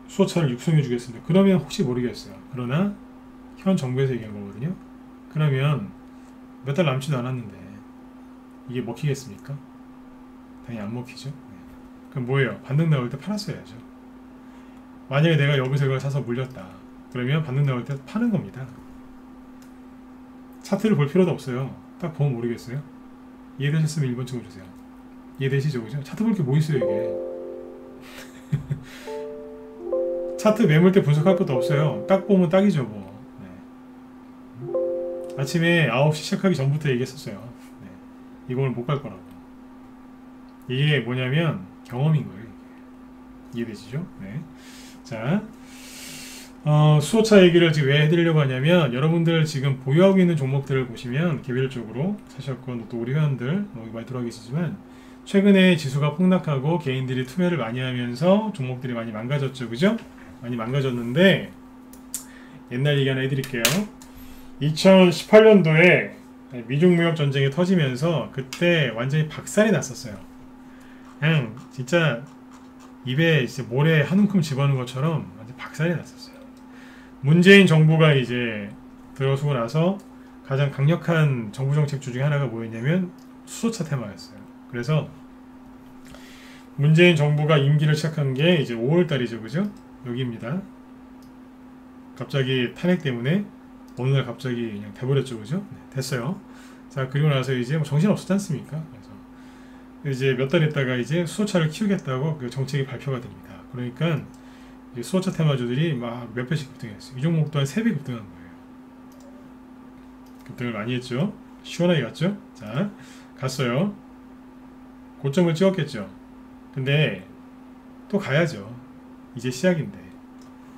수호차를 육성해 주겠습니다. 그러면 혹시 모르겠어요. 그러나 현 정부에서 얘기한 거거든요. 그러면 몇 달 남지도 않았는데 이게 먹히겠습니까? 당연히 안 먹히죠. 네. 그럼 뭐예요? 반등 나올 때 팔았어야죠. 만약에 내가 여기서 이걸 사서 물렸다. 그러면 반등 나올 때 파는 겁니다. 차트를 볼 필요도 없어요. 딱 보면 모르겠어요. 이해되셨으면 1번 찍어주세요. 이해되시죠? 그죠? 차트 볼 게 뭐 있어요 이게. 차트 매물대 분석할 것도 없어요. 딱 보면 딱이죠 뭐. 네. 아침에 9시 시작하기 전부터 얘기했었어요. 네. 이걸 못 갈 거라고. 이게 뭐냐면 경험인 거예요. 이해되시죠? 네. 자, 수호차 얘기를 지금 왜 해드리려고 하냐면 여러분들 지금 보유하고 있는 종목들을 보시면 개별적으로 사셨건 또 우리 회원들 많이 들어와 계시지만 최근에 지수가 폭락하고 개인들이 투매를 많이 하면서 종목들이 많이 망가졌죠. 그죠? 많이 망가졌는데 옛날 얘기 하나 해드릴게요. 2018년도에 미중 무역 전쟁이 터지면서 그때 완전히 박살이 났었어요. 그냥 진짜 입에 이제 모래 한 움큼 집어넣은 것처럼 완전 박살이 났었어요. 문재인 정부가 이제 들어서고 나서 가장 강력한 정부 정책주 중에 하나가 뭐였냐면 수소차 테마였어요. 그래서 문재인 정부가 임기를 시작한 게 이제 5월달이죠, 그죠? 여기입니다. 갑자기 탄핵 때문에 어느 날 갑자기 그냥 돼버렸죠, 그죠? 네, 됐어요. 자, 그리고 나서 이제 뭐 정신 없었지 않습니까? 그래서 이제 몇 달 있다가 이제 수소차를 키우겠다고 그 정책이 발표가 됩니다. 그러니까 이제 수소차 테마주들이 막 몇 배씩 급등했어요. 이 종목 또한 3배 급등한 거예요. 급등을 많이 했죠. 시원하게 갔죠. 자, 갔어요. 고점을 찍었겠죠. 근데 또 가야죠. 이제 시작인데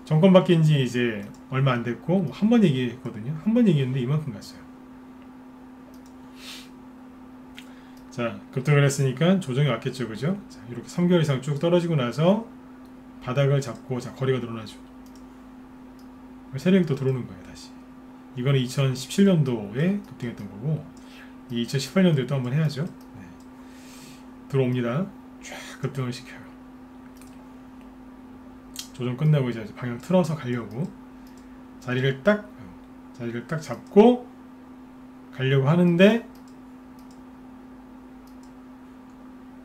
정권 바뀐 지 이제 얼마 안 됐고 뭐 한 번 얘기했거든요. 한 번 얘기했는데 이만큼 갔어요. 자, 급등을 했으니까 조정이 왔겠죠, 그죠? 자, 이렇게 3개월 이상 쭉 떨어지고 나서 바닥을 잡고, 자, 거리가 늘어나죠. 세력이 또 들어오는 거예요, 다시. 이거는 2017년도에 급등했던 거고, 이 2018년도에 또 한번 해야죠. 네. 들어옵니다. 쫙 급등을 시켜요. 조정 끝나고 이제 방향 틀어서 가려고 자리를 딱 잡고 가려고 하는데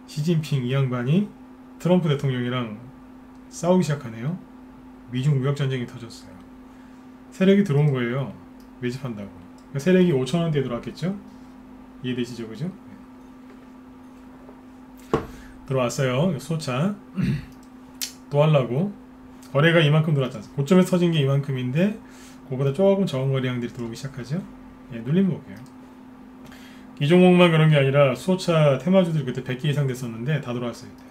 시진핑 이 양반이 트럼프 대통령이랑 싸우기 시작하네요. 미중 무역 전쟁이 터졌어요. 세력이 들어온 거예요. 매집한다고. 그러니까 세력이 5천원대에 들어왔겠죠? 이해되시죠? 그죠? 네. 들어왔어요. 수소차 또 하려고 거래가 이만큼 들어왔잖아요. 고점에서 터진 게 이만큼인데 그거보다 조금 적은 거래량들이 들어오기 시작하죠. 예, 눌림 볼게요. 이 종목만 그런 게 아니라 수소차 테마주들이 그때 100개 이상 됐었는데 다 들어왔어요. 그때.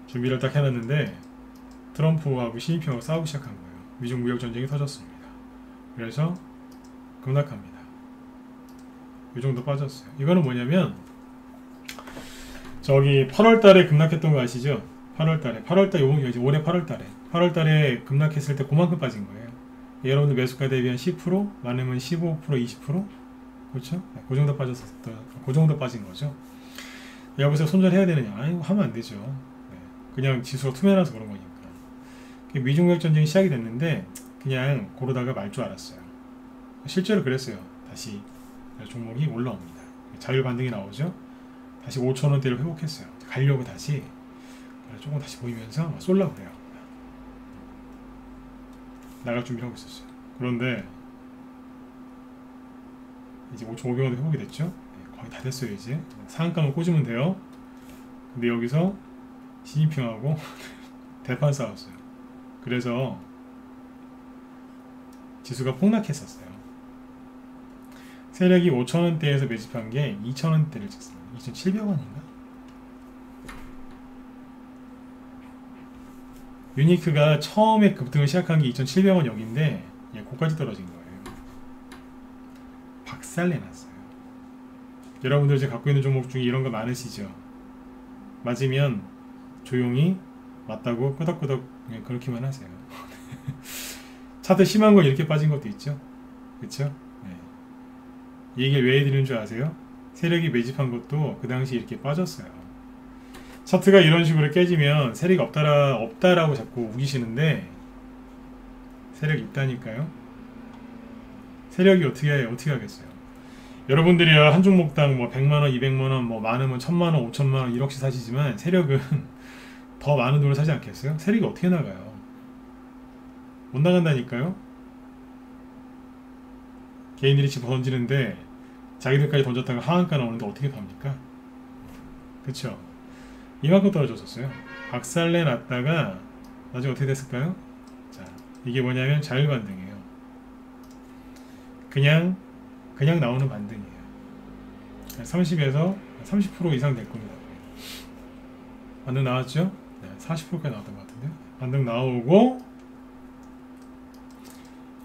준비를 딱 해놨는데 트럼프하고 시진핑하고 싸우기 시작한 거예요. 미중 무역 전쟁이 터졌습니다. 그래서 급락합니다. 이 정도 빠졌어요. 이거는 뭐냐면 저기 8월달에 급락했던 거 아시죠? 8월달 요번 이제 올해 8월달에 급락했을 때 그만큼 빠진 거예요. 여러분들 매수가 대비 한 10%, 많으면 15%, 20%? 그렇죠? 그 정도 그 정도 빠진 거죠. 여기서 손절해야 되느냐? 아니, 하면 안 되죠. 네. 그냥 지수가 투매라서 그런 거니까. 미중무역 전쟁이 시작이 됐는데 그냥 고르다가 말 줄 알았어요. 실제로 그랬어요. 다시 종목이 올라옵니다. 자율 반등이 나오죠. 다시 5천원대를 회복했어요. 가려고 다시 조금 다시 보이면서 쏠라고 그래요. 나갈 준비를 하고 있었어요. 그런데 이제 5,500원도 회복이 됐죠. 네, 거의 다 됐어요. 이제 상한가만 꽂으면 돼요. 근데 여기서 시진핑하고 대판 싸웠어요. 그래서 지수가 폭락했었어요. 세력이 5,000원대에서 매집한 게 2,000원대를 찍습니다. 2,700원인가? 유니크가 처음에 급등을 시작한 게 2,700원 여기인데 고까지 떨어진 거예요. 박살내놨어요. 여러분들 이제 갖고 있는 종목 중에 이런 거 많으시죠? 맞으면 조용히 맞다고 끄덕끄덕 그냥 그렇게만 하세요. 차트 심한 거 이렇게 빠진 것도 있죠? 그쵸? 네. 이 얘기를 왜 해드리는 줄 아세요? 세력이 매집한 것도 그 당시 이렇게 빠졌어요. 차트가 이런 식으로 깨지면 세력이 없다라고 자꾸 우기시는데 세력이 있다니까요. 세력이 어떻게 하겠어요? 여러분들이 한 종목당 뭐 100만원, 200만원, 뭐 많으면 1000만원, 5천만원, 1억씩 사시지만 세력은 더 많은 돈을 사지 않겠어요? 세력이 어떻게 나가요? 못 나간다니까요? 개인들이 집 던지는데 자기들까지 던졌다가 하한가 나오는데 어떻게 팝니까? 그쵸? 이만큼 떨어졌었어요. 박살내 놨다가 나중에 어떻게 됐을까요? 자, 이게 뭐냐면 자율반등이에요. 그냥 나오는 반등이에요. 30에서 30% 이상 될 겁니다. 반등 나왔죠? 네, 40%까지 나왔던 것 같은데. 반등 나오고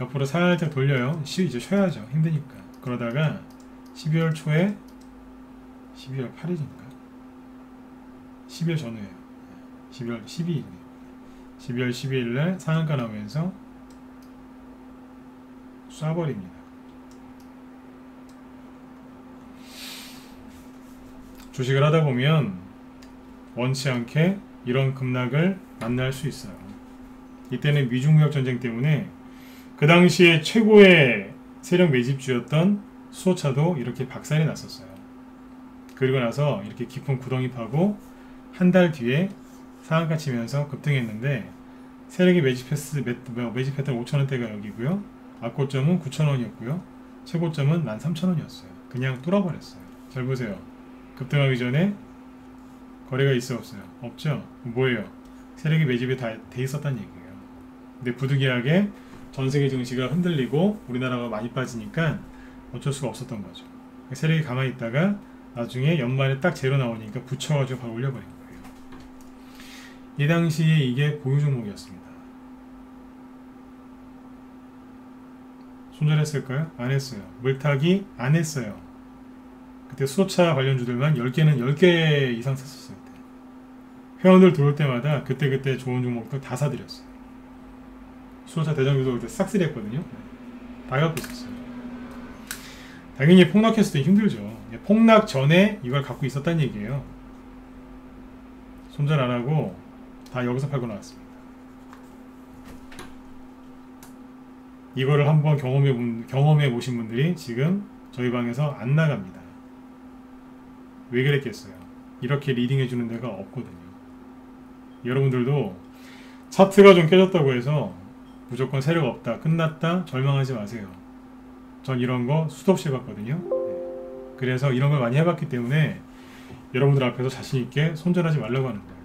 옆으로 살짝 돌려요. 이제 쉬어야죠. 힘드니까. 그러다가 12월 초에 12월 8일인가? 12월 전후에요. 12월 12일. 12월 12일날 상한가 나오면서 쏴버립니다. 주식을 하다 보면 원치 않게 이런 급락을 만날 수 있어요. 이때는 미중무역 전쟁 때문에 그 당시에 최고의 세력 매집주였던 수소차도 이렇게 박살이 났었어요. 그리고 나서 이렇게 깊은 구덩이 파고 한 달 뒤에 상한가 치면서 급등했는데 세력이 매집했던 5,000원대가 여기고요. 악고점은 9,000원이었고요. 최고점은 13,000원이었어요. 그냥 뚫어버렸어요. 잘 보세요. 급등하기 전에 거래가 있어 없어요? 없죠? 뭐예요? 세력이 매집이 다 돼 있었다는 얘기예요. 근데 부득이하게 전세계 증시가 흔들리고 우리나라가 많이 빠지니까 어쩔 수가 없었던 거죠. 세력이 가만히 있다가 나중에 연말에 딱 제로 나오니까 붙여가지고 바로 올려버린 거예요. 이 당시에 이게 보유 종목이었습니다. 손절했을까요? 안 했어요. 물타기 안 했어요. 그때 수소차 관련주들만 10개는 10개 이상 샀었어요. 회원들 들어올 때마다 그때 좋은 종목들 다 사드렸어요. 수소차 대장주도 그때 싹쓸이 했거든요. 다 갖고 있었어요. 당연히 폭락했을 때 힘들죠. 폭락 전에 이걸 갖고 있었다는 얘기예요. 손절 안 하고 다 여기서 팔고 나왔습니다. 이거를 한번 경험해 보신 분들이 지금 저희 방에서 안 나갑니다. 왜 그랬겠어요? 이렇게 리딩해 주는 데가 없거든요. 여러분들도 차트가 좀 깨졌다고 해서 무조건 세력 없다, 끝났다, 절망하지 마세요. 전 이런 거 수도 없이 해봤거든요. 그래서 이런 걸 많이 해봤기 때문에 여러분들 앞에서 자신있게 손절하지 말라고 하는 거예요.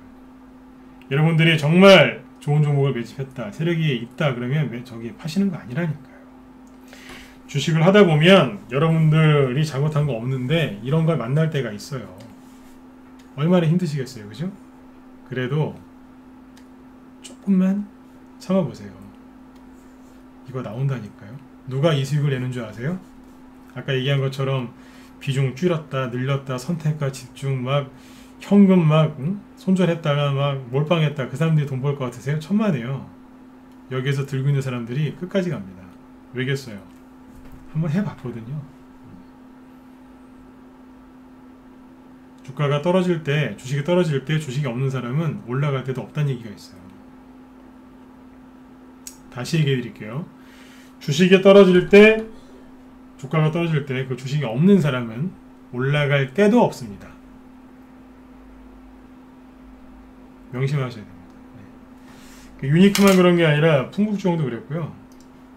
여러분들이 정말 좋은 종목을 매집했다, 세력이 있다 그러면 저기 파시는 거 아니라니까요. 주식을 하다 보면 여러분들이 잘못한 거 없는데 이런 걸 만날 때가 있어요. 얼마나 힘드시겠어요, 그죠? 그래도 조금만 참아보세요. 이거 나온다니까요. 누가 이 수익을 내는 줄 아세요? 아까 얘기한 것처럼 비중 줄였다, 늘렸다, 선택과 집중 막 현금 막 손절했다가 막 몰빵했다. 그 사람들이 돈 벌 것 같으세요? 천만에요. 여기에서 들고 있는 사람들이 끝까지 갑니다. 왜겠어요? 한번 해봤거든요. 주가가 떨어질 때, 주식이 떨어질 때 주식이 없는 사람은 올라갈 때도 없다는 얘기가 있어요. 다시 얘기해 드릴게요. 주식이 떨어질 때, 주가가 떨어질 때 그 주식이 없는 사람은 올라갈 때도 없습니다. 명심하셔야 됩니다. 네. 유니크만 그런 게 아니라 풍국주정도 그랬고요.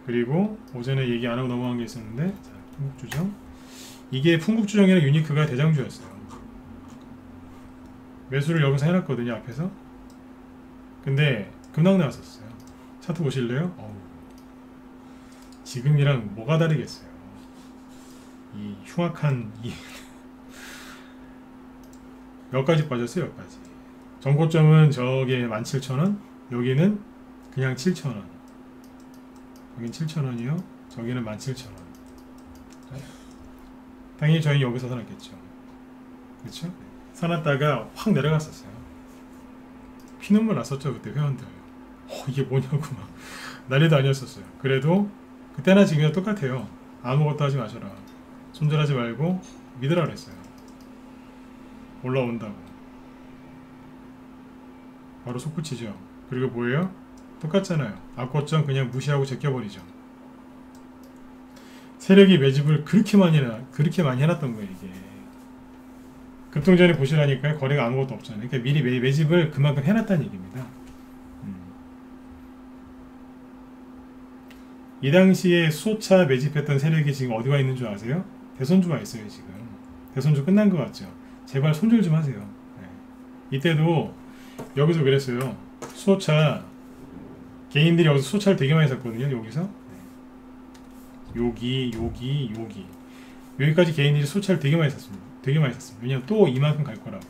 그리고 오전에 얘기 안 하고 넘어간 게 있었는데, 자, 풍국주정. 이게 풍국주정이랑 유니크가 대장주였어요. 매수를 여기서 해놨거든요, 앞에서. 근데 급락 나왔었어요. 차트 보실래요? 지금이랑 뭐가 다르겠어요. 이 흉악한 몇 가지 빠졌어요, 몇 가지. 전고점은 저게 17,000원, 여기는 그냥 7,000원. 여긴 7,000원이요, 저기는 17,000원. 당연히 저희 여기서 사놨겠죠. 그렇죠? 사놨다가 확 내려갔었어요. 피눈물 났었죠, 그때 회원들. 이게 뭐냐고 막 난리도 아니었었어요. 그래도 그때나 지금이나 똑같아요. 아무것도 하지 마셔라. 손절하지 말고 믿으라 그랬어요. 올라온다고. 바로 솟구치죠. 그리고 뭐예요? 똑같잖아요. 악고점 그냥 무시하고 제껴버리죠. 세력이 매집을 그렇게 많이 해놨던 거예요. 이게 급등전에 보시라니까요. 거래가 아무것도 없잖아요. 그러니까 미리 매집을 그만큼 해놨다는 얘기입니다. 이 당시에 수소차 매집했던 세력이 지금 어디가 있는 줄 아세요? 대선주가 있어요. 지금 대선주 끝난 것 같죠? 제발 손절 좀 하세요. 네. 이때도 여기서 그랬어요. 수소차 개인들이 여기서 수소차를 되게 많이 샀거든요. 여기서 여기까지 개인들이 수소차를 되게 많이 샀습니다. 왜냐면 또 이만큼 갈 거라고.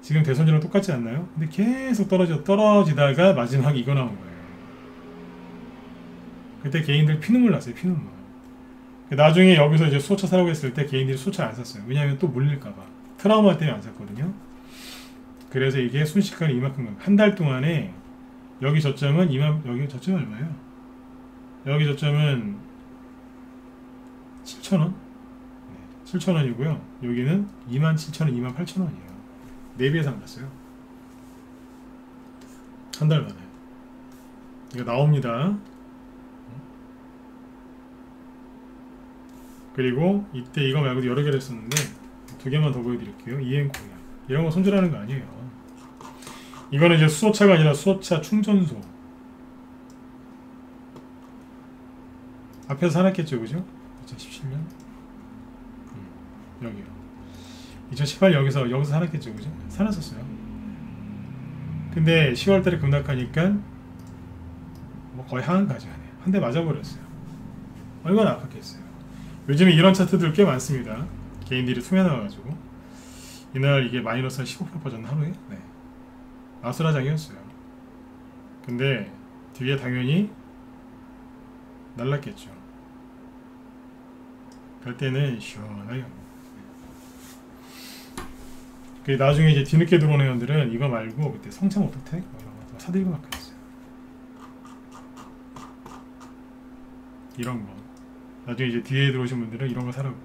지금 대선주랑 똑같지 않나요? 근데 계속 떨어지다가 마지막에 이거 나온 거예요. 그때 개인들 피눈물 났어요. 피눈물. 나중에 여기서 이제 수소차 사라고 했을 때 개인들이 수소차 안 샀어요. 왜냐하면 또 물릴까봐. 트라우마 때문에 안 샀거든요. 그래서 이게 순식간에 이만큼, 한 달 동안에 여기 저점은 여기 저점은 얼마예요? 여기 저점은 7,000원? 네, 7,000원이고요. 여기는 27,000원, 28,000원이에요. 4배 이상 갔어요. 한 달 만에. 이거 나옵니다. 그리고 이때 이거 말고도 여러 개를 했었는데 두 개만 더 보여드릴게요. EM코리아. 이런 거 손절하는 거 아니에요. 이거는 이제 수소차가 아니라 수소차 충전소. 앞에서 사놨겠죠, 그죠? 2017년? 여기요. 2018 여기서 사놨겠죠, 그죠? 사놨었어요. 근데 10월달에 급락하니까 뭐 거의 하한까지 하네요. 한 대 맞아버렸어요. 얼마나 아팠겠어요. 요즘에 이런 차트들 꽤 많습니다. 개인들이 투매나와가지고 이날 이게 마이너스 한 15% 빠졌나 하루에? 네. 아수라장이었어요. 근데 뒤에 당연히 날랐겠죠. 갈 때는 시원해요. 그 나중에 이제 뒤늦게 들어온 회원들은 이거 말고 그때 성창 오토텍 사들고 막 그랬어요. 이런 거. 나중에 이제 뒤에 들어오신 분들은 이런 거 사라고.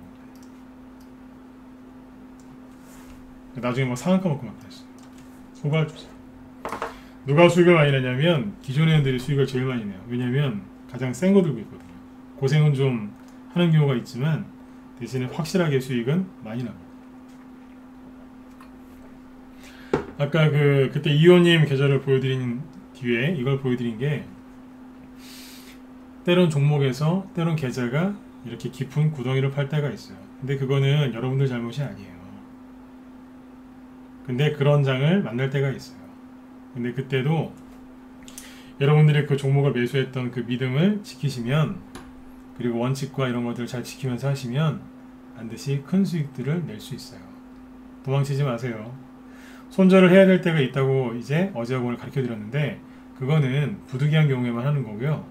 나중에 막 상한가 먹고 막 그랬어요. 소갈주사. 누가 수익을 많이 내냐면 기존 회원들이 수익을 제일 많이 내요. 왜냐면 가장 센 거 들고 있거든요. 고생은 좀 하는 경우가 있지만 대신에 확실하게 수익은 많이 납니다. 아까 그때 이호님 계좌를 보여드린 뒤에 이걸 보여드린 게 때론 종목에서 때론 계좌가 이렇게 깊은 구덩이를 팔 때가 있어요. 근데 그거는 여러분들 잘못이 아니에요. 근데 그런 장을 만날 때가 있어요. 근데 그때도 여러분들이 그 종목을 매수했던 그 믿음을 지키시면, 그리고 원칙과 이런 것들을 잘 지키면서 하시면 반드시 큰 수익들을 낼 수 있어요. 도망치지 마세요. 손절을 해야 될 때가 있다고 이제 어제하고 오늘 가르쳐 드렸는데, 그거는 부득이한 경우에만 하는 거고요.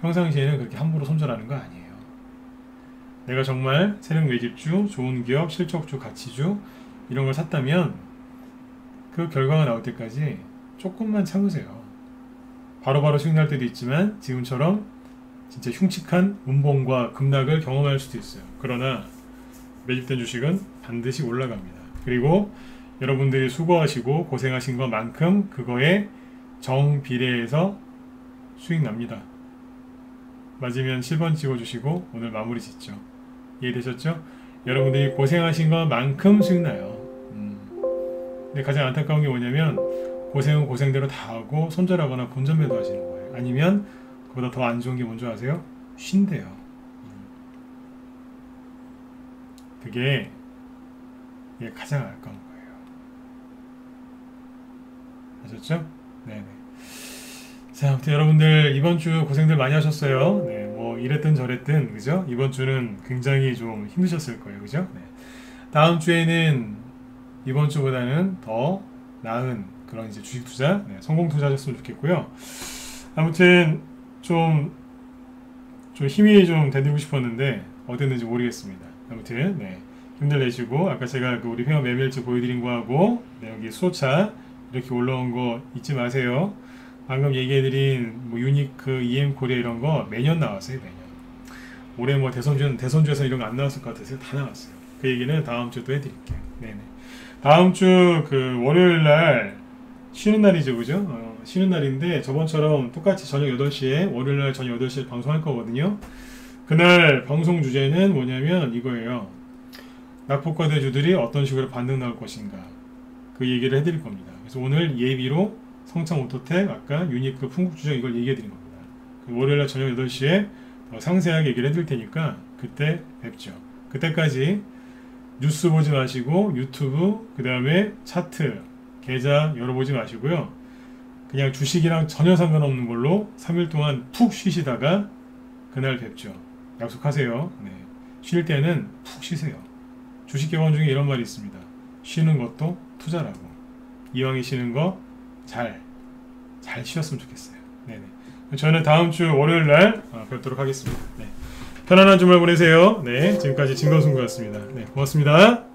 평상시에는 그렇게 함부로 손절하는 거 아니에요. 내가 정말 세력 매집주, 좋은 기업, 실적주, 가치주 이런 걸 샀다면 그 결과가 나올 때까지 조금만 참으세요. 바로바로 수익 날 때도 있지만 지금처럼 진짜 흉측한 운봉과 급락을 경험할 수도 있어요. 그러나 매집된 주식은 반드시 올라갑니다. 그리고 여러분들이 수고하시고 고생하신 것만큼 그거에 정비례해서 수익 납니다. 맞으면 7번 찍어주시고 오늘 마무리 짓죠. 이해되셨죠? 여러분들이 고생하신 것만큼 수익 나요. 근데 가장 안타까운 게 뭐냐면 고생은 고생대로 다 하고 손절하거나 본전 매도 하시는 거예요. 아니면 그보다 더 안 좋은 게 뭔지 아세요? 쉰대요. 그게 가장 아까운 거예요. 아셨죠? 네네. 자, 아무튼 여러분들 이번 주 고생들 많이 하셨어요. 네, 뭐 이랬든 저랬든 그죠? 이번 주는 굉장히 좀 힘드셨을 거예요, 그죠? 네. 다음 주에는 이번 주보다는 더 나은 그런 이제 주식 투자, 성공 투자하셨으면 좋겠고요. 아무튼 좀 힘이 좀 되드리고 싶었는데 어땠는지 모르겠습니다. 아무튼 힘들 내시고 아까 제가 우리 회원 매매일지 보여드린 거하고 여기 수소차 이렇게 올라온 거 잊지 마세요. 방금 얘기해드린 뭐 유니크, EM코리아 이런 거 매년 나왔어요. 매년. 올해 뭐 대선주에서 이런 거 안 나왔을 것 같아서 다 나왔어요. 그 얘기는 다음 주에 또 해드릴게요. 네네. 다음 주 그 월요일 날 쉬는 날이죠, 그죠? 쉬는 날인데 저번처럼 똑같이 저녁 8시에 월요일 날 저녁 8시에 방송할 거거든요. 그날 방송 주제는 뭐냐면 이거예요. 낙폭과대주들이 어떤 식으로 반등 나올 것인가, 그 얘기를 해드릴 겁니다. 그래서 오늘 예비로 성창 오토텍, 아까 유니크 풍국주정 이걸 얘기해 드린 겁니다. 월요일날 저녁 8시에 더 상세하게 얘기를 해드릴 테니까 그때 뵙죠. 그때까지 뉴스 보지 마시고 유튜브, 그 다음에 차트, 계좌 열어보지 마시고요. 그냥 주식이랑 전혀 상관없는 걸로 3일 동안 푹 쉬시다가 그날 뵙죠. 약속하세요. 네. 쉴 때는 푹 쉬세요. 주식 개원 중에 이런 말이 있습니다. 쉬는 것도 투자라고. 이왕에 쉬는 거 잘 쉬었으면 좋겠어요. 네네. 저는 다음 주 월요일 날 뵙도록 하겠습니다. 네. 편안한 주말 보내세요. 네. 지금까지 진건승구였습니다. 네. 고맙습니다.